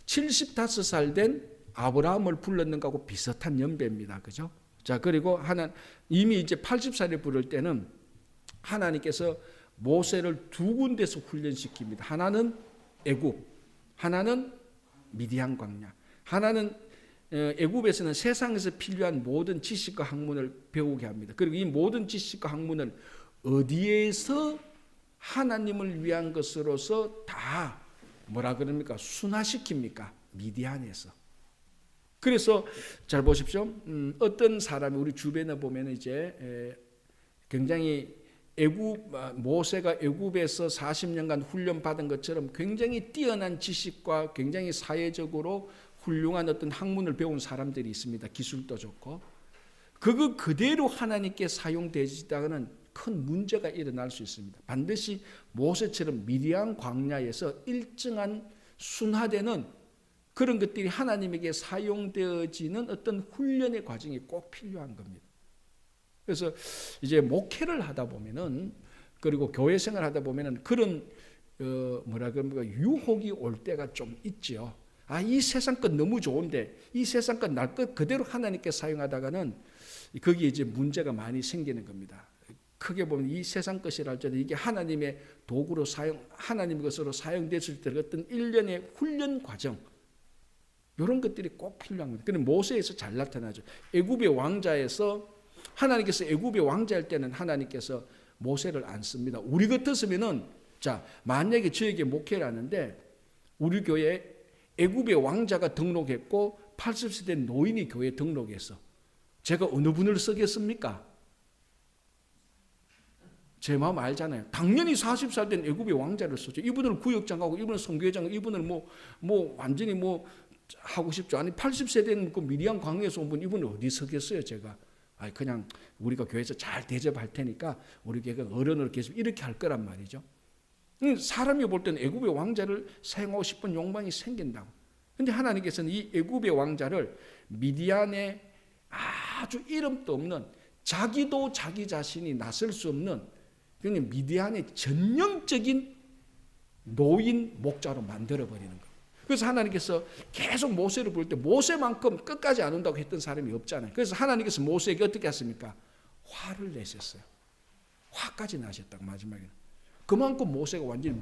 Speaker 1: 75살 된 아브라함을 불렀는 것하고 비슷한 연배입니다. 그죠? 자, 그리고 이미 이제 80살에 부를 때는 하나님께서 모세를 두 군데서 훈련시킵니다. 하나는 애굽, 하나는 미디안 광야. 하나는 애굽에서는 세상에서 필요한 모든 지식과 학문을 배우게 합니다. 그리고 이 모든 지식과 학문을 어디에서 하나님을 위한 것으로서 다 뭐라 그럽니까? 순화시킵니까? 미디안에서. 그래서 잘 보십시오. 어떤 사람이 우리 주변에 보면 이제 굉장히 모세가 애굽에서 40년간 훈련 받은 것처럼 굉장히 뛰어난 지식과 굉장히 사회적으로 훌륭한 어떤 학문을 배운 사람들이 있습니다. 기술도 좋고. 그거 그대로 하나님께 사용되지다가는 큰 문제가 일어날 수 있습니다. 반드시 모세처럼 미디안 광야에서 일정한 순화되는 그런 것들이 하나님에게 사용되어지는 어떤 훈련의 과정이 꼭 필요한 겁니다. 그래서 이제 목회를 하다 보면은, 그리고 교회 생활하다 보면은 그런 유혹이 올 때가 좀 있죠. 이 세상 것 너무 좋은데 이 세상 것 날 것 그대로 하나님께 사용하다가는 거기에 이제 문제가 많이 생기는 겁니다. 크게 보면 이 세상 것이라 할지라도 이게 하나님의 도구로 하나님 것으로 사용됐을 때 어떤 일련의 훈련 과정, 이런 것들이 꼭 필요한 겁니다. 그런데 모세에서 잘 나타나죠. 애굽의 왕자에서 하나님께서 애굽의 왕자일 때는 하나님께서 모세를 안 씁니다. 우리 같았으면은, 자, 만약에 저에게 목회를 하는데 우리 교회에 애굽의 왕자가 등록했고 80세 된 노인이 교회에 등록했어. 제가 어느 분을 쓰겠습니까? 제 마음 알잖아요. 당연히 40살 된 애굽의 왕자를 쓰죠. 이분을 구역장하고 이분을 선교회장, 이분을 완전히 하고 싶죠. 아니 80세 된 그 미디안 광야에서 온 분, 이분을 어디 서겠어요, 제가. 그냥 우리가 교회에서 잘 대접할 테니까 우리 교회가 어른으로 계속 이렇게 할 거란 말이죠. 사람이 볼 때는 애굽의 왕자를 사용하고 싶은 욕망이 생긴다고. 근데 하나님께서는 이 애굽의 왕자를 미디안의 아주 이름도 없는, 자기도 자기 자신이 나설 수 없는, 그냥 미디안의 전형적인 노인 목자로 만들어버리는 거예요. 그래서 하나님께서 계속 모세를 부를 때 모세만큼 끝까지 안 온다고 했던 사람이 없잖아요. 그래서 하나님께서 모세에게 어떻게 했습니까? 화를 내셨어요. 화까지 나셨다고, 마지막에는. 그만큼 모세가 완전히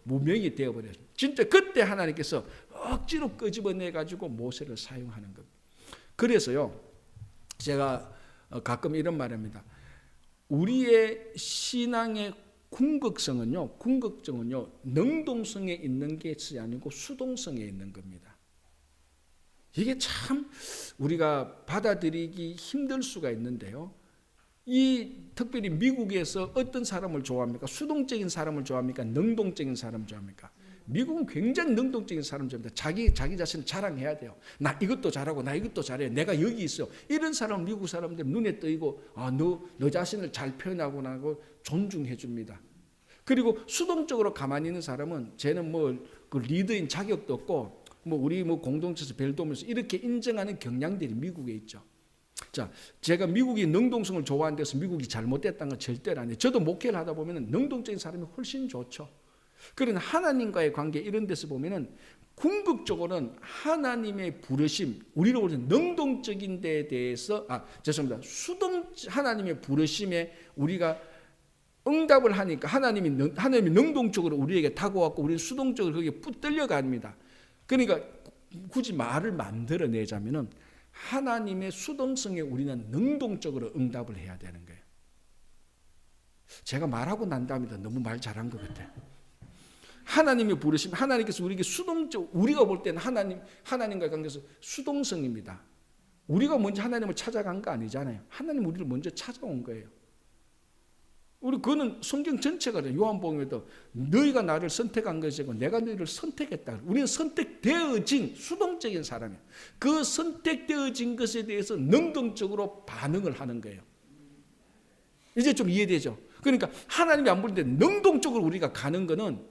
Speaker 1: 무명이 되어버렸어요. 진짜 그때 하나님께서 억지로 끄집어내가지고 모세를 사용하는 겁니다. 그래서요, 제가 가끔 이런 말합니다. 우리의 신앙의 궁극성은요, 능동성에 있는 것이 아니고 수동성에 있는 겁니다. 이게 참 우리가 받아들이기 힘들 수가 있는데요. 특별히 미국에서 어떤 사람을 좋아합니까? 수동적인 사람을 좋아합니까? 능동적인 사람을 좋아합니까? 미국은 굉장히 능동적인 사람 좋아합니다. 자기 자신을 자랑해야 돼요. 나 이것도 잘하고 나 이것도 잘해. 내가 여기 있어. 이런 사람 미국 사람들 눈에 띄고 너 자신을 잘 표현하고 나고 존중해 줍니다. 그리고 수동적으로 가만히 있는 사람은 쟤는 그 리더인 자격도 없고 우리 공동체에서 별 도우면서 이렇게 인정하는 경향들이 미국에 있죠. 자, 제가 미국이 능동성을 좋아하는 데서 미국이 잘못됐다는 건 절대로 아니에요. 저도 목회를 하다 보면 능동적인 사람이 훨씬 좋죠. 그러나 하나님과의 관계 이런 데서 보면은 궁극적으로는 하나님의 부르심, 우리로 볼 때는 능동적인 데에 대해서 하나님의 부르심에 우리가 응답을 하니까 하나님이 능동적으로 우리에게 다가왔고 우리는 수동적으로 거기에 붙들려 갑니다. 그러니까 굳이 말을 만들어내자면은 하나님의 수동성에 우리는 능동적으로 응답을 해야 되는 거예요. 제가 말하고 난 다음에 너무 말 잘한 것 같아요. 하나님의 부르심, 하나님께서 우리에게 우리가 볼 때는 하나님과의 관계에서 수동성입니다. 우리가 먼저 하나님을 찾아간 거 아니잖아요. 하나님 우리를 먼저 찾아온 거예요. 그거는 성경 전체가 요한복음에도 너희가 나를 선택한 것이고 내가 너희를 선택했다. 우리는 선택되어진 수동적인 사람이에요. 그 선택되어진 것에 대해서 능동적으로 반응을 하는 거예요. 이제 좀 이해되죠? 그러니까 하나님이 안 부르는데 능동적으로 우리가 가는 거는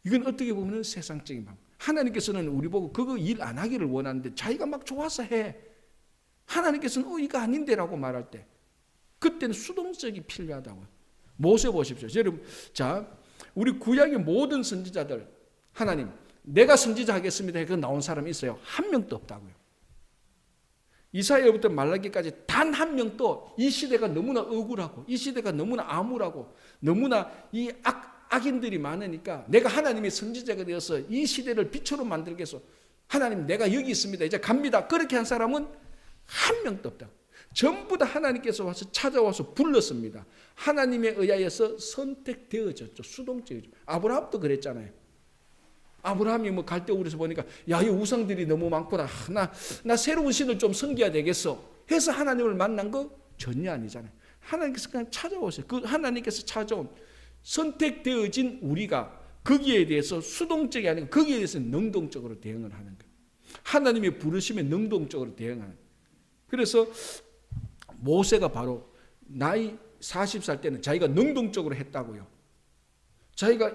Speaker 1: 이건 어떻게 보면 세상적인 방법. 하나님께서는 우리 보고 그거 일 안 하기를 원하는데 자기가 막 좋아서 해. 하나님께서는 이거 아닌데라고 말할 때 그때는 수동적이 필요하다고요. 모세 보십시오. 여러분, 자, 우리 구약의 모든 선지자들 하나님, 내가 선지자 하겠습니다. 그 나온 사람이 있어요. 한 명도 없다고요. 이사야부터 말라기까지 단 한 명도 이 시대가 너무나 억울하고 이 시대가 너무나 암울하고 너무나 이 악인들이 많으니까 내가 하나님의 선지자가 되어서 이 시대를 빛으로 만들겠소. 하나님, 내가 여기 있습니다. 이제 갑니다. 그렇게 한 사람은 한 명도 없다. 전부 다 하나님께서 와서 찾아와서 불렀습니다. 하나님에 의하여서 선택되어졌죠. 수동적이죠. 아브라함도 그랬잖아요. 아브라함이 갈대우리에서 보니까 이 우상들이 너무 많구나. 나 새로운 신을 좀 섬겨야 되겠어. 해서 하나님을 만난 거 전혀 아니잖아요. 하나님께서 그냥 찾아오세요. 그 하나님께서 찾아온 선택되어진 우리가 거기에 대해서 수동적이 아니고 거기에 대해서 능동적으로 대응을 하는 거예요. 하나님의 부르심에 능동적으로 대응하는 거예요. 그래서 모세가 바로 나이 40살 때는 자기가 능동적으로 했다고요. 자기가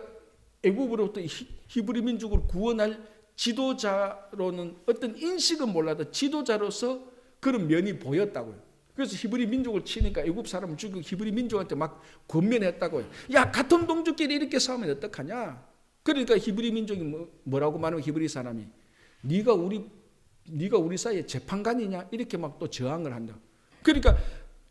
Speaker 1: 애굽으로부터 히브리 민족을 구원할 지도자로는 어떤 인식은 몰라도 지도자로서 그런 면이 보였다고요. 그래서 히브리 민족을 치니까 애굽 사람을 죽이고 히브리 민족한테 막 권면했다고요. 야, 같은 동족끼리 이렇게 싸우면 어떡하냐? 그러니까 히브리 민족이 뭐라고 말하면 히브리 사람이 네가 우리 사이에 재판관이냐? 이렇게 막 또 저항을 한다. 그러니까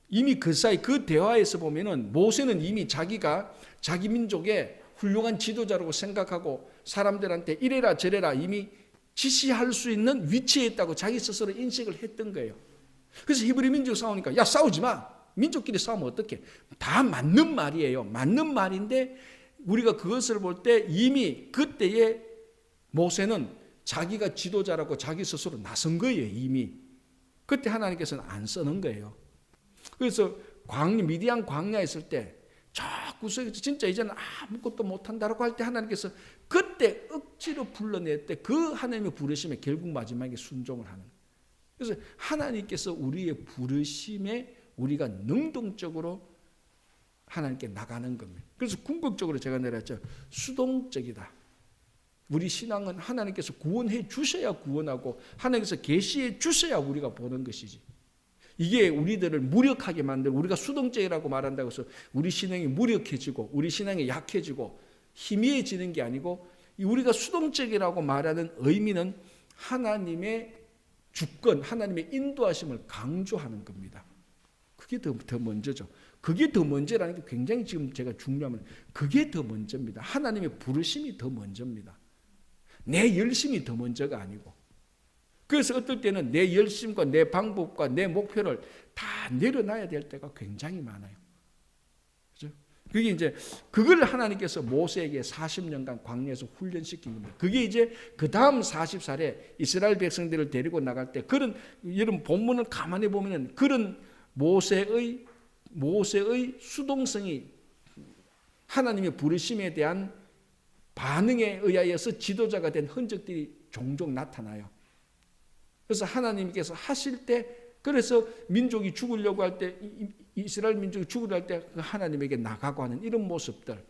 Speaker 1: 이미 그 사이 그 대화에서 보면은 모세는 이미 자기가 자기 민족의 훌륭한 지도자라고 생각하고 사람들한테 이래라 저래라 이미 지시할 수 있는 위치에 있다고 자기 스스로 인식을 했던 거예요. 그래서 히브리 민족 싸우니까 야, 싸우지 마. 민족끼리 싸우면 어떡해. 다 맞는 말이에요. 맞는 말인데 우리가 그것을 볼 때 이미 그때의 모세는 자기가 지도자라고 자기 스스로 나선 거예요. 이미. 그때 하나님께서는 안 쓰는 거예요. 그래서 미디안 광야에 있을 때 저 구석에서 진짜 이제는 아무것도 못한다라고 할 때 하나님께서 그때 억지로 불러낼 때 그 하나님의 부르심에 결국 마지막에 순종을 하는 거예요. 그래서 하나님께서 우리의 부르심에 우리가 능동적으로 하나님께 나가는 겁니다. 그래서 궁극적으로 제가 내렸죠. 수동적이다. 우리 신앙은 하나님께서 구원해 주셔야 구원하고 하나님께서 계시해 주셔야 우리가 보는 것이지. 이게 우리들을 무력하게 만들고 우리가 수동적이라고 말한다고 해서 우리 신앙이 무력해지고 우리 신앙이 약해지고 희미해지는 게 아니고 우리가 수동적이라고 말하는 의미는 하나님의 주권, 하나님의 인도하심을 강조하는 겁니다. 그게 더 먼저죠. 그게 더 먼저라는 게 굉장히 지금 제가 중요하면 그게 더 먼저입니다. 하나님의 부르심이 더 먼저입니다. 내 열심이 더 먼저가 아니고. 그래서 어떨 때는 내 열심과 내 방법과 내 목표를 다 내려놔야 될 때가 굉장히 많아요. 그죠? 그게 이제 그걸 하나님께서 모세에게 40년간 광야에서 훈련시킨 겁니다. 그게 이제 그 다음 40살에 이스라엘 백성들을 데리고 나갈 때 그런 여러분 본문을 가만히 보면은 그런 모세의 수동성이 하나님의 부르심에 대한 반응에 의하여서 지도자가 된 흔적들이 종종 나타나요. 그래서 하나님께서 하실 때 그래서 민족이 죽으려고 할 때 이스라엘 민족이 죽으려고 할 때 하나님에게 나가고 하는 이런 모습들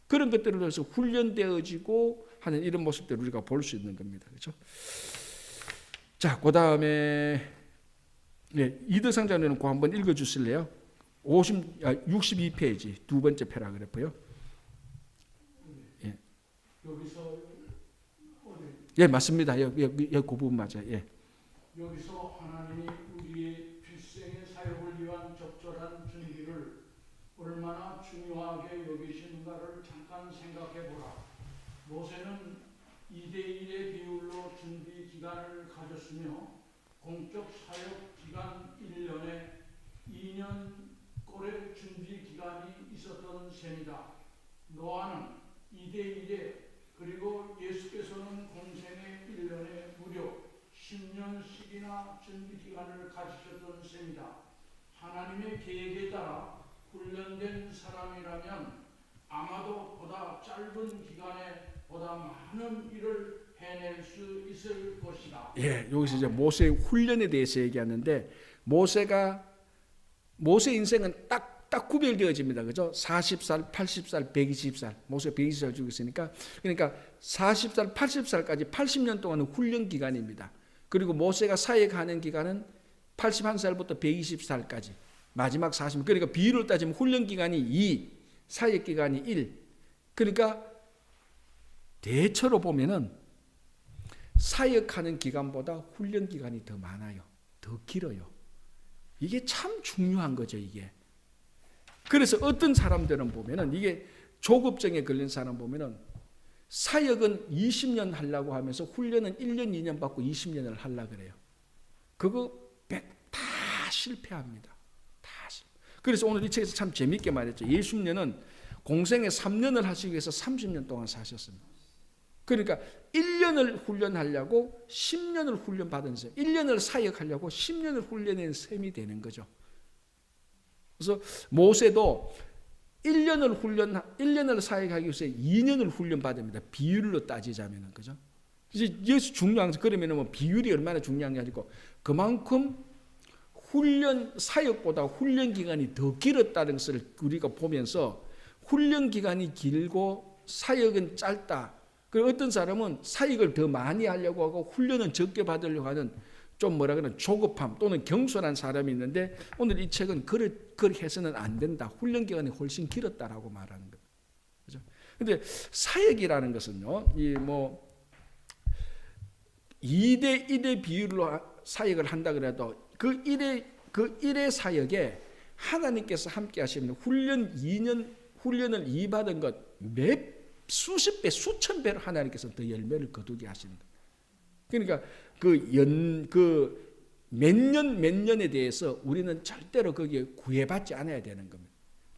Speaker 1: 그런 것들을 통해서 훈련되어지고 하는 이런 모습들을 우리가 볼 수 있는 겁니다. 그렇죠? 자, 그 다음에 이德상자는 그거 한번 읽어주실래요? 62페이지 두 번째 패러그래프요. 예.
Speaker 3: 여기서
Speaker 1: 예, 맞습니다. 여기 그 부분 맞아요. 예.
Speaker 3: 여기서 하나님이 우리의 필생의 사역을 위한 적절한 준비를 얼마나 중요하게 여기시는가를 잠깐 생각해 보라. 모세는 2대1의 비율로 준비 기간을 가졌으며 공적 사역 기간 1년에 2년 꼴의 준비 기간이 있었던 셈이다. 노아는 2대1에 그리고 예수께서는 공생의 1년에 무려 10년씩이나 준비 기간을 가지셨던 셈이다. 하나님의 계획에 따라 훈련된 사람이라면 아마도 보다 짧은 기간에 보다 많은 일을 해낼 수 있을 것이다.
Speaker 1: 예, 여기서 이제 모세의 훈련에 대해서 얘기하는데 모세 인생은 딱 구별되어집니다. 그죠? 40살, 80살, 120살. 모세 120살 죽었으니까 그러니까 40살, 80살까지 80년 동안은 훈련 기간입니다. 그리고 모세가 사역하는 기간은 81살부터 120살까지 마지막 40년. 그러니까 비율을 따지면 훈련 기간이 2, 사역 기간이 1. 그러니까 대체로 보면은 사역하는 기간보다 훈련 기간이 더 많아요. 더 길어요. 이게 참 중요한 거죠, 이게. 그래서 어떤 사람들은 보면은 이게 조급증에 걸린 사람 보면은 사역은 20년 하려고 하면서 훈련은 1년, 2년 받고 20년을 하려고 그래요. 그거 다 실패합니다. 다 실패. 그래서 오늘 이 책에서 참 재밌게 말했죠. 예수님은 공생에 3년을 하시기 위해서 30년 동안 사셨습니다. 그러니까 1년을 훈련하려고 10년을 훈련받은 셈, 1년을 사역하려고 10년을 훈련한 셈이 되는 거죠. 그래서 모세도 1년을 사역하기 위해서 2년을 훈련받습니다. 비율로 따지자면은, 그죠? 이제 여기서 중요한 거, 그러면은 뭐 비율이 얼마나 중요한지 아니고 그만큼 사역보다 훈련 기간이 더 길었다는 것을 우리가 보면서 훈련 기간이 길고 사역은 짧다. 그리고 어떤 사람은 사역을 더 많이 하려고 하고 훈련은 적게 받으려고 하는 좀 뭐라 그러나 조급함 또는 경솔한 사람이 있는데 오늘 이 책은 그렇게 해서는 안 된다. 훈련 기간이 훨씬 길었다라고 말하는 거예요. 그죠? 근데 사역이라는 것은요, 이 뭐 2대 1의 비율로 사역을 한다 그래도 그 1의 사역에 하나님께서 함께 하시는 훈련 2년 훈련을 이받은 것 수십 배, 수천 배로 하나님께서 더 열매를 거두게 하시는 거예요. 그러니까 몇 년에 대해서 우리는 절대로 거기에 구애받지 않아야 되는 겁니다.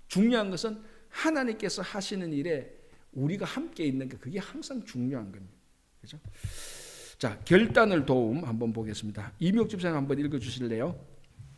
Speaker 1: 중요한 것은 하나님께서 하시는 일에 우리가 함께 있는 게 그게 항상 중요한 겁니다. 그렇죠? 자, 결단을 도움 한번 보겠습니다. 이미옥 집사님 한번 읽어 주실래요?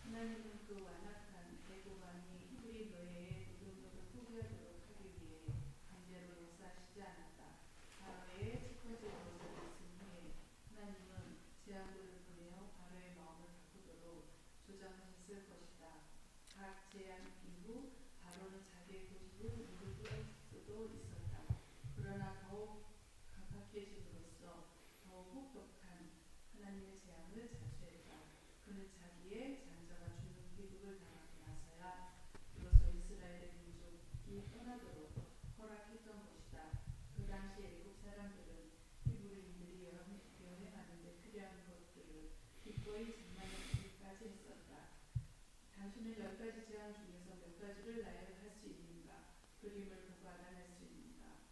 Speaker 4: 하나님은 그 완악한 대고만이 우리 노예의 노동력을 포기하도록 하기 위해 강제로 역사하시지 않았다. 바로의 측근적으로 있은 후에 하나님은 재앙들을 보내어 바로의 마음을 바꾸도록 조장하셨을 것이다. 각 재앙 이후 바로는 자기의 고집을 누를 수도 있었다. 그러나 더욱 강팍해짐으로써 더욱 혹독한 하나님의 재앙을 자초했다. 그는 자기의 장자가 죽는 비극을 당하고 나서야 비로소 이스라엘의 민족이 떠나도록 허락했던 것이다. 그 당시 애굽 사람들은 히브리인들이 여행하는데 필요한 것들을 기꺼이 장만하기까지 했었다. 당신은 10가지 재앙 중에서 몇 가지를 나열할 수 있는가? 그림을 보고 알아낼 수 있는가?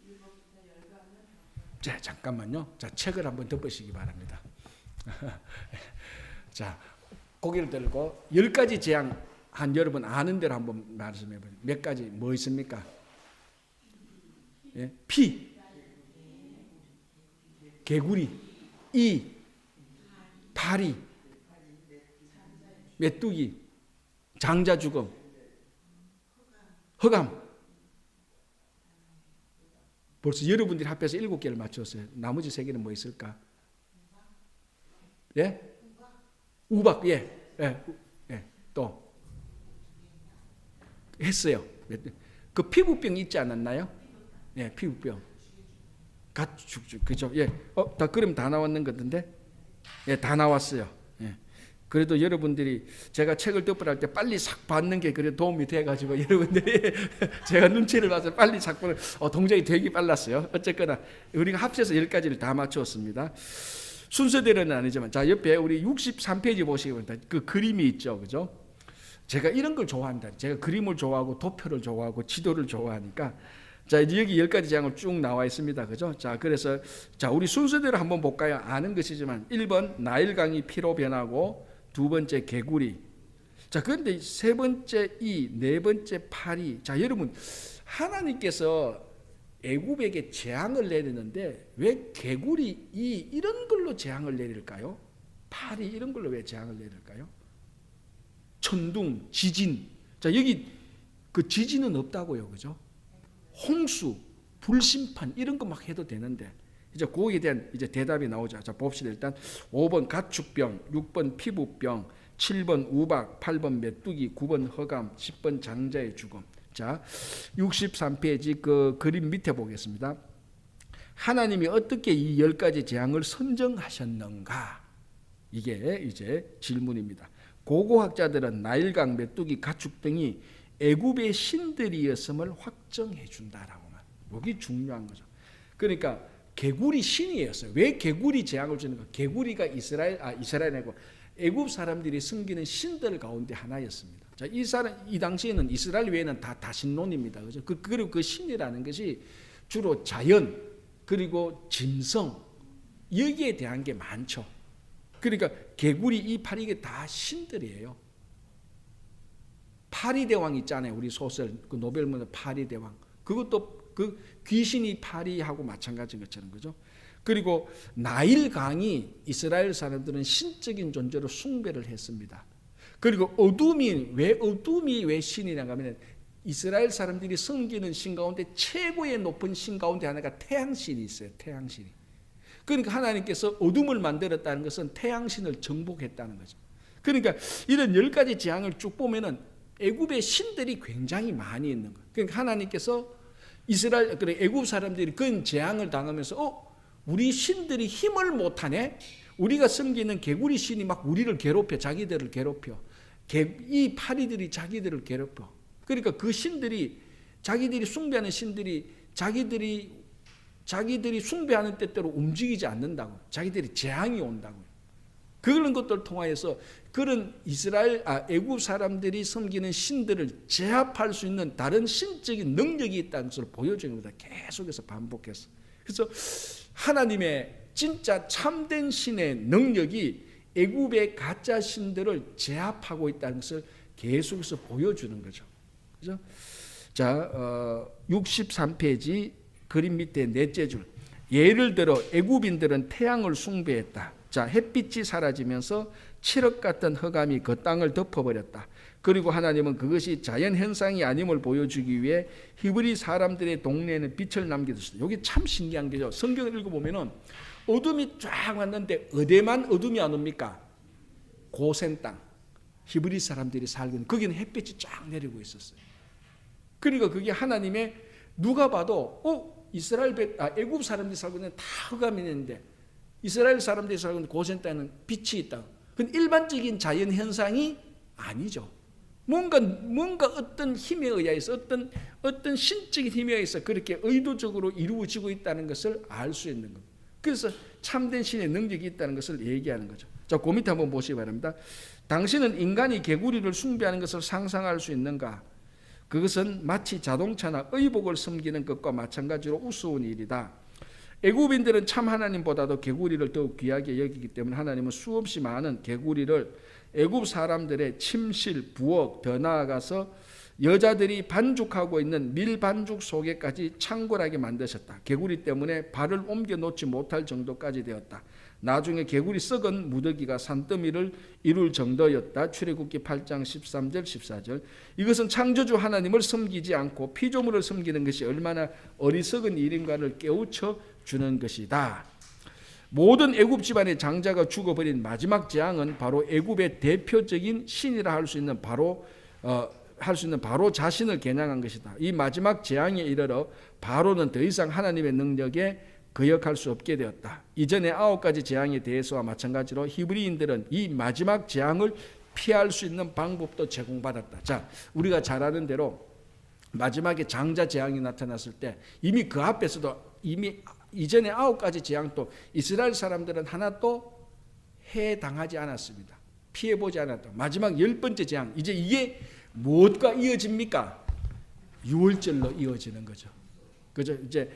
Speaker 4: 1번부터 열거하면
Speaker 1: 자, 잠깐만요. 자, 책을 한번 덮으시기 바랍니다. 자, 고개를 들고 10가지 재앙 한 여러분 아는 대로 한번 말씀해 보세요. 몇 가지 뭐 있습니까? 예? 피, 개구리, 이, 파리, 메뚜기, 장자 죽음, 흑암. 벌써 여러분들이 합해서 7개를 맞췄어요. 나머지 3개는 뭐 있을까? 예? 우박, 예. 또 했어요. 그 피부병 있지 않았나요? 예, 피부병. 가축, 그죠? 예. 다 그럼 다 나왔는 건데? 예, 다 나왔어요. 예. 그래도 여러분들이 제가 책을 덮으라 때 빨리 싹 받는 게 그래 도움이 돼가지고 여러분들이 제가 눈치를 봐서 빨리 싹 보는 동작이 되게 빨랐어요. 어쨌거나 우리가 합쳐서 10가지를 다 맞추었습니다. 순서대로는 아니지만 자 옆에 우리 63페이지 보시면 그 그림이 있죠, 그죠? 제가 이런 걸 좋아한다. 제가 그림을 좋아하고 도표를 좋아하고 지도를 좋아하니까 자 이제 여기 10가지 장을 쭉 나와 있습니다, 그죠? 자 그래서 자 우리 순서대로 한번 볼까요? 아는 것이지만 1번 나일강이 피로 변하고 2번째 개구리. 자, 그런데 3번째 이, 4번째 파리. 자, 여러분 하나님께서 애굽에게 재앙을 내리는데 왜 개구리, 이 이런 걸로 재앙을 내릴까요? 파리 이런 걸로 왜 재앙을 내릴까요? 천둥, 지진. 자, 여기 그 지진은 없다고요, 그죠? 홍수, 불심판 이런 거 막 해도 되는데. 이제 거기에 대한 이제 대답이 나오죠. 자, 봅시다. 일단 5번 가축병, 6번 피부병, 7번 우박, 8번 메뚜기, 9번 흑암, 10번 장자의 죽음. 자, 63페이지 그 그림 밑에 보겠습니다. 하나님이 어떻게 이 10가지 재앙을 선정하셨는가? 이게 이제 질문입니다. 고고학자들은 나일강, 메뚜기, 가축병이 애굽의 신들이었음을 확정해 준다라고 말. 여기 중요한 거죠. 그러니까 개구리 신이었어요. 왜 개구리 재앙을 주는가? 개구리가 이스라엘이고 애굽 사람들이 섬기는 신들 가운데 하나였습니다. 자, 이 당시에는 이스라엘 외에는 다 다신론입니다. 그죠? 그리고 그 신이라는 것이 주로 자연 그리고 짐승 여기에 대한 게 많죠. 그러니까 개구리, 이파리 이게 다 신들이에요. 파리대왕 있잖아요. 우리 소설 그 노벨문의 파리대왕. 그것도 그 귀신이 파리하고 마찬가지인 것처럼, 그죠? 그리고 나일강이 이스라엘 사람들은 신적인 존재로 숭배를 했습니다. 그리고 어둠이 왜 신이냐고 하면 이스라엘 사람들이 섬기는 신 가운데 최고의 높은 신 가운데 하나가 태양신이 있어요. 태양신이. 그러니까 하나님께서 어둠을 만들었다는 것은 태양신을 정복했다는 거죠. 그러니까 이런 10가지 재앙을 쭉 보면은 애굽의 신들이 굉장히 많이 있는 거예요. 그러니까 하나님께서 애굽 사람들이 그런 재앙을 당하면서 우리 신들이 힘을 못하네. 우리가 섬기는 개구리 신이 막 우리를 괴롭혀, 자기들을 괴롭혀. 이 파리들이 자기들을 괴롭혀. 그러니까 그 신들이 자기들이 숭배하는 신들이 자기들이 숭배하는 때대로 움직이지 않는다고. 자기들이 재앙이 온다고요. 그런 것들을 통하여서 그런 애굽 사람들이 섬기는 신들을 제압할 수 있는 다른 신적인 능력이 있다는 것을 보여주는 겁니다. 계속해서 반복해서. 그래서 하나님의 진짜 참된 신의 능력이 애굽의 가짜 신들을 제압하고 있다는 것을 계속해서 보여주는 거죠. 그죠? 자, 63페이지 그림 밑에 넷째 줄. 예를 들어 애굽인들은 태양을 숭배했다. 자, 햇빛이 사라지면서 칠흑 같은 흑암이 그 땅을 덮어버렸다. 그리고 하나님은 그것이 자연 현상이 아님을 보여주기 위해 히브리 사람들의 동네에는 빛을 남겨두셨다. 여기 참 신기한 게죠. 성경을 읽어보면은 어둠이 쫙 왔는데 어디만 어둠이 안 옵니까? 고센 땅, 히브리 사람들이 살고 있는 거기는 햇빛이 쫙 내리고 있었어요. 그러니까 그게 하나님의 누가 봐도 애굽 사람들이 살고 있는 다 흑암이 있는데 이스라엘 사람들이 살고 있는 고센 땅에는 빛이 있다. 그건 일반적인 자연 현상이 아니죠. 뭔가 어떤 힘에 의해서 어떤 신적인 힘에 의해서 그렇게 의도적으로 이루어지고 있다는 것을 알 수 있는 겁니다. 그래서 참된 신의 능력이 있다는 것을 얘기하는 거죠. 자, 그 밑에 한번 보시기 바랍니다. 당신은 인간이 개구리를 숭배하는 것을 상상할 수 있는가? 그것은 마치 자동차나 의복을 섬기는 것과 마찬가지로 우스운 일이다. 애굽인들은 참 하나님보다도 개구리를 더욱 귀하게 여기기 때문에 하나님은 수없이 많은 개구리를 애굽 사람들의 침실, 부엌, 더 나아가서 여자들이 반죽하고 있는 밀반죽 속에까지 창궐하게 만드셨다. 개구리 때문에 발을 옮겨 놓지 못할 정도까지 되었다. 나중에 개구리 썩은 무더기가 산더미를 이룰 정도였다. 출애굽기 8장 13절 14절. 이것은 창조주 하나님을 섬기지 않고 피조물을 섬기는 것이 얼마나 어리석은 일인가를 깨우쳐 주는 것이다. 모든 애굽 집안의 장자가 죽어버린 마지막 재앙은 바로 애굽의 대표적인 신이라 할 수 있는 바로 자신을 겨냥한 것이다. 이 마지막 재앙에 이르러 바로는 더 이상 하나님의 능력에 거역할 수 없게 되었다. 이전의 9가지 재앙에 대해서와 마찬가지로 히브리인들은 이 마지막 재앙을 피할 수 있는 방법도 제공받았다. 자, 우리가 잘 아는 대로 마지막에 장자 재앙이 나타났을 때 이미 그 앞에서도 이미 이전의 9가지 재앙도 이스라엘 사람들은 하나도 해당하지 않았습니다. 피해보지 않았다. 마지막 10번째 재앙, 이제 이게 무엇과 이어집니까? 유월절로 이어지는 거죠. 그죠? 이제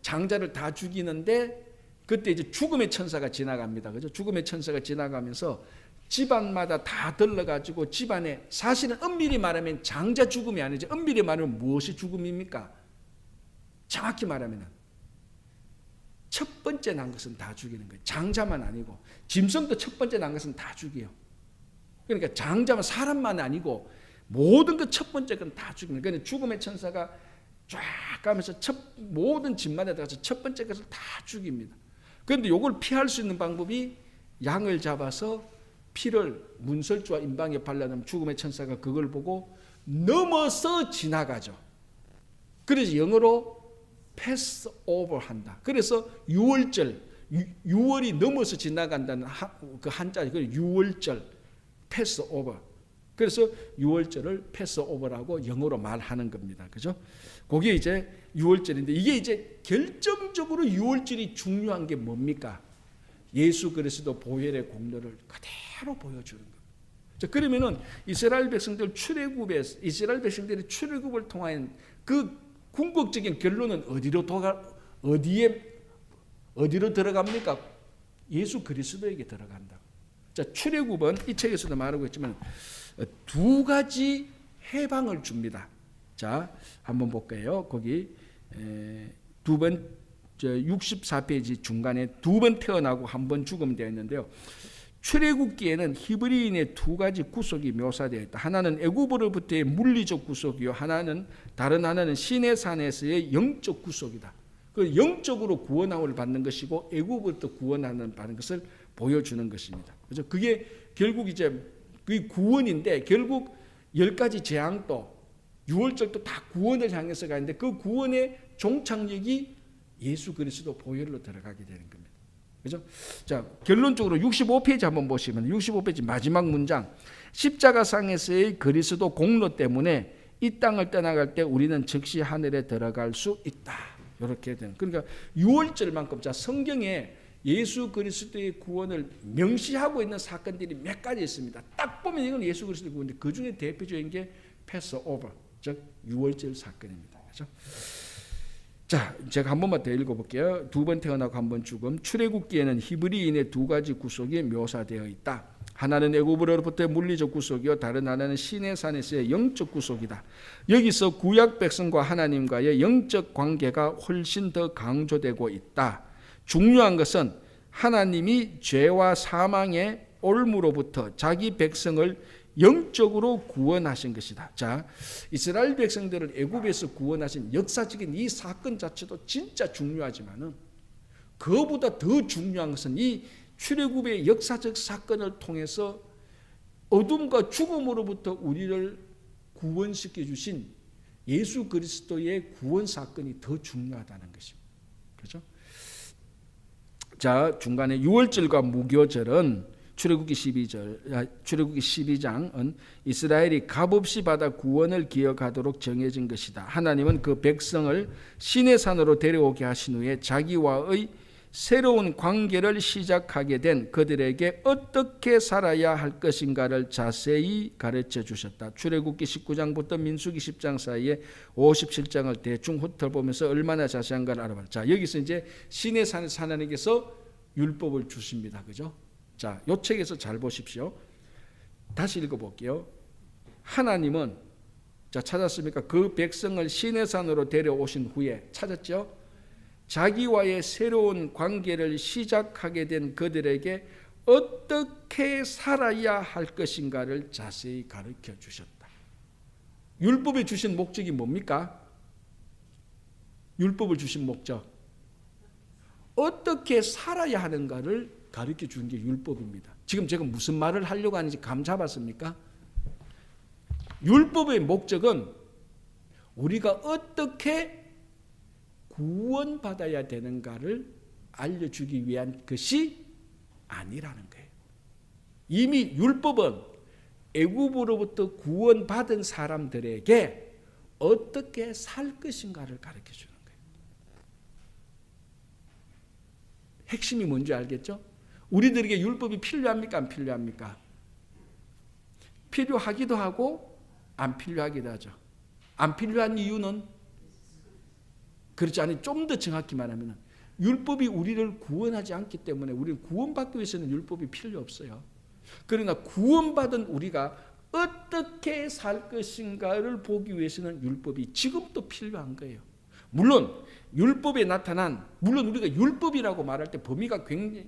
Speaker 1: 장자를 다 죽이는데 그때 이제 죽음의 천사가 지나갑니다. 그죠? 죽음의 천사가 지나가면서 집안마다 다 들러가지고 집안에 사실은 엄밀히 말하면 장자 죽음이 아니죠. 엄밀히 말하면 무엇이 죽음입니까? 정확히 말하면 첫 번째 난 것은 다 죽이는 거예요. 장자만 아니고 짐승도 첫 번째 난 것은 다 죽여요. 그러니까 장자만 사람만 아니고 모든 것 첫 번째 건 다 죽이는 거예요. 그러니까 죽음의 천사가 쫙 가면서 모든 집마다 들어가서 첫 번째 것을 다 죽입니다. 그런데 이걸 피할 수 있는 방법이 양을 잡아서 피를 문설주와 임방에 발라놓으면 죽음의 천사가 그걸 보고 넘어서 지나가죠. 그래서 영어로 패스 오버 한다. 그래서 유월절, 6월이 넘어서 지나간다는 그 한자, 그 유월절, 패스 오버. 그래서 유월절을 패스 오버라고 영어로 말하는 겁니다. 그죠? 그게 이제 유월절인데 이게 이제 결정적으로 유월절이 중요한 게 뭡니까? 예수 그리스도 보혈의 공로를 그대로 보여주는 거예요. 자, 그러면은 이스라엘 백성들이 출애굽을 통한 그 궁극적인 결론은 어디로 들어갑니까? 예수 그리스도에게 들어간다. 자, 출애굽은 이 책에서도 말하고 있지만 두 가지 해방을 줍니다. 자, 한번 볼까요? 거기 64페이지 중간에 2번 태어나고 1번 죽음 되어 있는데요. 출애굽기에는 히브리인의 두 가지 구속이 묘사되어 있다. 하나는 애굽으로부터의 물리적 구속이요, 다른 하나는 시내산에서의 영적 구속이다. 그 영적으로 구원함을 받는 것이고 애굽으로부터 구원하는 받는 것을 보여주는 것입니다. 그래서 그게 결국 이제 그 구원인데 결국 10가지 재앙도 유월절도 다 구원을 향해서 가는데 그 구원의 종착역이 예수 그리스도 보혈로 들어가게 되는 겁니다. 그죠? 자, 결론적으로 65페이지 한번 보시면 65페이지 마지막 문장. 십자가상에서의 그리스도 공로 때문에 이 땅을 떠나갈 때 우리는 즉시 하늘에 들어갈 수 있다. 이렇게 되는. 그러니까 유월절만큼 자 성경에 예수 그리스도의 구원을 명시하고 있는 사건들이 몇 가지 있습니다. 딱 보면 이건 예수 그리스도의 구원인데 그 중에 대표적인 게 패스오버, 즉 유월절 사건입니다. 그렇죠? 자, 제가 한 번만 더 읽어볼게요. 두 번 태어나고 한 번 죽음. 출애굽기에는 히브리인의 두 가지 구속이 묘사되어 있다. 하나는 애굽으로부터의 물리적 구속이요, 다른 하나는 시내산에서의 영적 구속이다. 여기서 구약 백성과 하나님과의 영적 관계가 훨씬 더 강조되고 있다. 중요한 것은 하나님이 죄와 사망의 올무로부터 자기 백성을 영적으로 구원하신 것이다. 자, 이스라엘 백성들을 애굽에서 구원하신 역사적인 이 사건 자체도 진짜 중요하지만은 그보다 더 중요한 것은 이 출애굽의 역사적 사건을 통해서 어둠과 죽음으로부터 우리를 구원시켜 주신 예수 그리스도의 구원 사건이 더 중요하다는 것입니다. 그렇죠? 자, 중간에 유월절과 무교절은 출애굽기 12장은 이스라엘이 값없이 받아 구원을 기억하도록 정해진 것이다. 하나님은 그 백성을 시내산으로 데려오게 하신 후에 자기와의 새로운 관계를 시작하게 된 그들에게 어떻게 살아야 할 것인가를 자세히 가르쳐 주셨다. 출애굽기 19장부터 민수기 10장 사이에 57장을 대충 훑어보면서 얼마나 자세한가를 알아봐라. 자, 여기서 이제 시내산에서 하나님께서 율법을 주십니다. 그죠? 자, 요 책에서 잘 보십시오. 다시 읽어볼게요. 하나님은, 자, 찾았습니까? 그 백성을 시내산으로 데려오신 후에, 찾았죠? 자기와의 새로운 관계를 시작하게 된 그들에게 어떻게 살아야 할 것인가를 자세히 가르쳐 주셨다. 율법에 주신 목적이 뭡니까? 율법을 주신 목적. 어떻게 살아야 하는가를 가르쳐 주는 게 율법입니다. 지금 제가 무슨 말을 하려고 하는지 감 잡았습니까? 율법의 목적은 우리가 어떻게 구원받아야 되는가를 알려주기 위한 것이 아니라는 거예요. 이미 율법은 애굽으로부터 구원받은 사람들에게 어떻게 살 것인가를 가르쳐 주는 거예요. 핵심이 뭔지 알겠죠? 우리들에게 율법이 필요합니까? 안 필요합니까? 필요하기도 하고 안 필요하기도 하죠. 안 필요한 이유는 그렇지 않아요. 좀 더 정확히 말하면 율법이 우리를 구원하지 않기 때문에 우리를 구원받기 위해서는 율법이 필요 없어요. 그러나 구원받은 우리가 어떻게 살 것인가를 보기 위해서는 율법이 지금도 필요한 거예요. 물론 율법에 나타난, 물론 우리가 율법이라고 말할 때 범위가 굉장히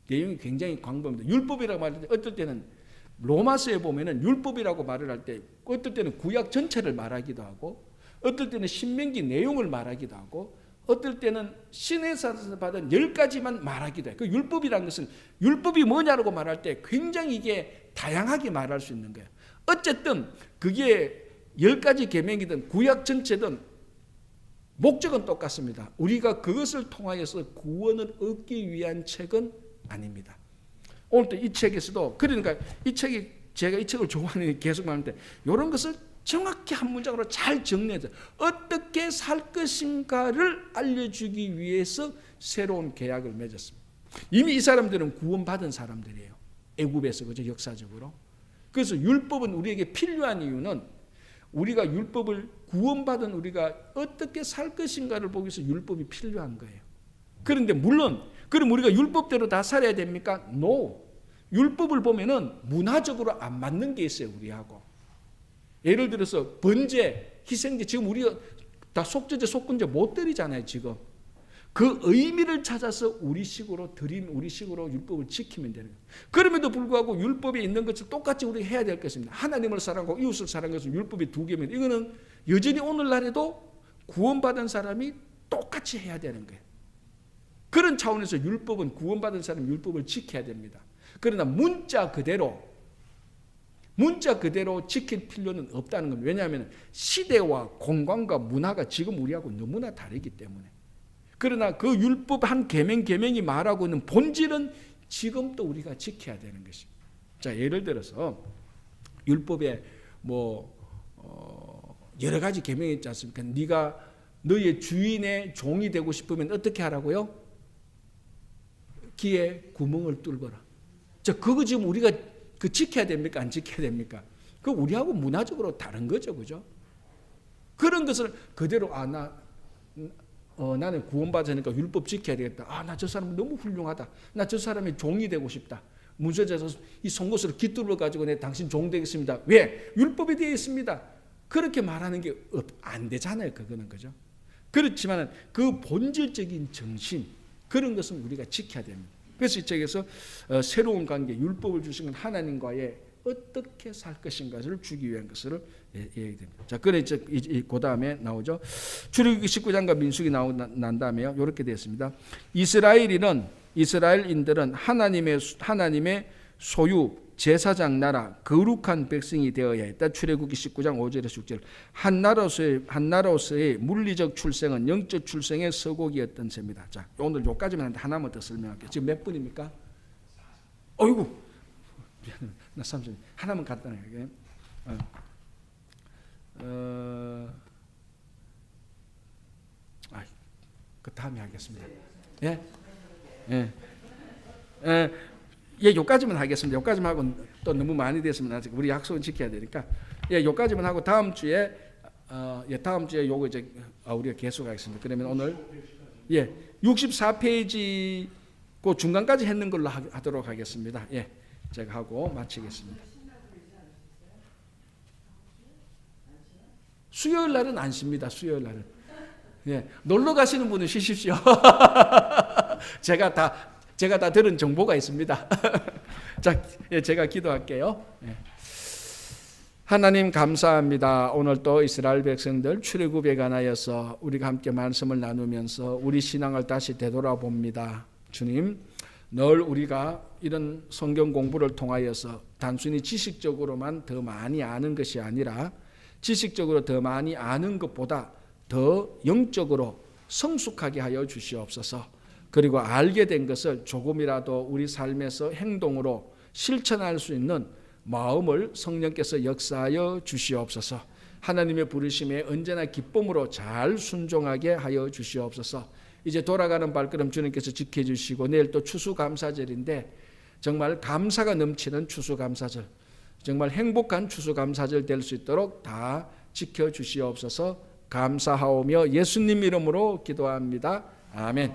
Speaker 1: 내용이 굉장히 광범위합니다. 율법이라고 말할 때 어떨 때는 로마서에 보면은 율법이라고 말을 할 때 어떨 때는 구약 전체를 말하기도 하고 어떨 때는 신명기 내용을 말하기도 하고 어떨 때는 시내산에서 받은 10가지만 말하기도 해요. 그 율법이라는 것은 율법이 뭐냐고 말할 때 굉장히 이게 다양하게 말할 수 있는 거예요. 어쨌든 그게 10가지 계명이든 구약 전체든 목적은 똑같습니다. 우리가 그것을 통하여서 구원을 얻기 위한 책은 아닙니다. 오늘도 이 책에서도 그러니까 이 책이 제가 이 책을 좋아하는 계속 말하는데 이런 것을 정확히 한 문장으로 잘 정리해서 어떻게 살 것인가를 알려주기 위해서 새로운 계약을 맺었습니다. 이미 이 사람들은 구원받은 사람들이에요. 애굽에서 그죠, 역사적으로. 그래서 율법은 우리에게 필요한 이유는 우리가 율법을 구원받은 우리가 어떻게 살 것인가를 보기 위해서 율법이 필요한 거예요. 그런데 물론 그럼 우리가 율법대로 다 살아야 됩니까? No. 율법을 보면은 문화적으로 안 맞는 게 있어요, 우리하고. 예를 들어서 번제, 희생제, 지금 우리가 다 속죄제, 속건제 못 드리잖아요, 지금. 그 의미를 찾아서 우리식으로 율법을 지키면 되는 거예요. 그럼에도 불구하고 율법에 있는 것을 똑같이 우리가 해야 될 것입니다. 하나님을 사랑하고 이웃을 사랑하는 것은 율법이 2개입니다. 이거는 여전히 오늘날에도 구원받은 사람이 똑같이 해야 되는 거예요. 그런 차원에서 율법은 구원받은 사람이 율법을 지켜야 됩니다. 그러나 문자 그대로 문자 그대로 지킬 필요는 없다는 겁니다. 왜냐하면 시대와 공간과 문화가 지금 우리하고 너무나 다르기 때문에. 그러나 그 율법 한 계명이 말하고 있는 본질은 지금도 우리가 지켜야 되는 것입니다. 자, 예를 들어서 율법에 여러 가지 계명이 있지 않습니까? 네가 너의 주인의 종이 되고 싶으면 어떻게 하라고요? 귀에 구멍을 뚫어라. 자, 그거 지금 우리가 그 지켜야 됩니까? 안 지켜야 됩니까? 그 우리하고 문화적으로 다른 거죠, 그죠? 그런 것을 그대로 나는 구원받으니까 율법 지켜야 되겠다. 나 저 사람 너무 훌륭하다. 나 저 사람의 종이 되고 싶다. 문서에서 이 송곳으로 깃들어 가지고 내 당신 종 되겠습니다. 왜? 율법에 되어 있습니다. 그렇게 말하는 게 안 되잖아요, 그거는, 그죠? 그렇지만 그 본질적인 정신, 그런 것은 우리가 지켜야 됩니다. 그래서 이 책에서 새로운 관계, 율법을 주신 건 하나님과의 어떻게 살 것인가를 주기 위한 것을 얘기됩니다. 자, 그래 그 다음에 나오죠. 출애굽기 19장과 민수기 난 다음에요. 이렇게 되어 있습니다. 이스라엘인들은 하나님의 소유, 제사장 나라, 거룩한 백성이 되어야 했다. 출애굽기 19장 5절에서 6절. 한 나라로서의 물리적 출생은 영적 출생의 서곡이었던 셈이다. 자, 오늘 요까지만 하나만 더 설명할게요. 지금 몇 분입니까? 어이구, 나 30분. 하나만 간단하게. 그 다음에 하겠습니다. 요까지만 하겠습니다. 요까지만 하고 또 너무 많이 됐으면 아직 우리 약속은 지켜야 되니까. 요까지만 하고 다음 주에 요거 이제 우리가 계속하겠습니다. 그러면 오늘 64페이지 그 중간까지 했는 걸로 하도록 하겠습니다. 제가 하고 마치겠습니다. 수요일 날은 안 쉽니다. 수요일 날은. 놀러 가시는 분은 쉬십시오. 제가 다 들은 정보가 있습니다. 자, 제가 기도할게요. 하나님 감사합니다. 오늘 또 이스라엘 백성들 출애굽에 관하여서 우리가 함께 말씀을 나누면서 우리 신앙을 다시 되돌아봅니다. 주님, 늘 우리가 이런 성경 공부를 통하여서 단순히 지식적으로만 더 많이 아는 것이 아니라 지식적으로 더 많이 아는 것보다 더 영적으로 성숙하게 하여 주시옵소서. 그리고 알게 된 것을 조금이라도 우리 삶에서 행동으로 실천할 수 있는 마음을 성령께서 역사하여 주시옵소서. 하나님의 부르심에 언제나 기쁨으로 잘 순종하게 하여 주시옵소서. 이제 돌아가는 발걸음 주님께서 지켜주시고 내일 또 추수감사절인데 정말 감사가 넘치는 추수감사절, 정말 행복한 추수감사절 될 수 있도록 다 지켜주시옵소서. 감사하오며 예수님 이름으로 기도합니다. 아멘.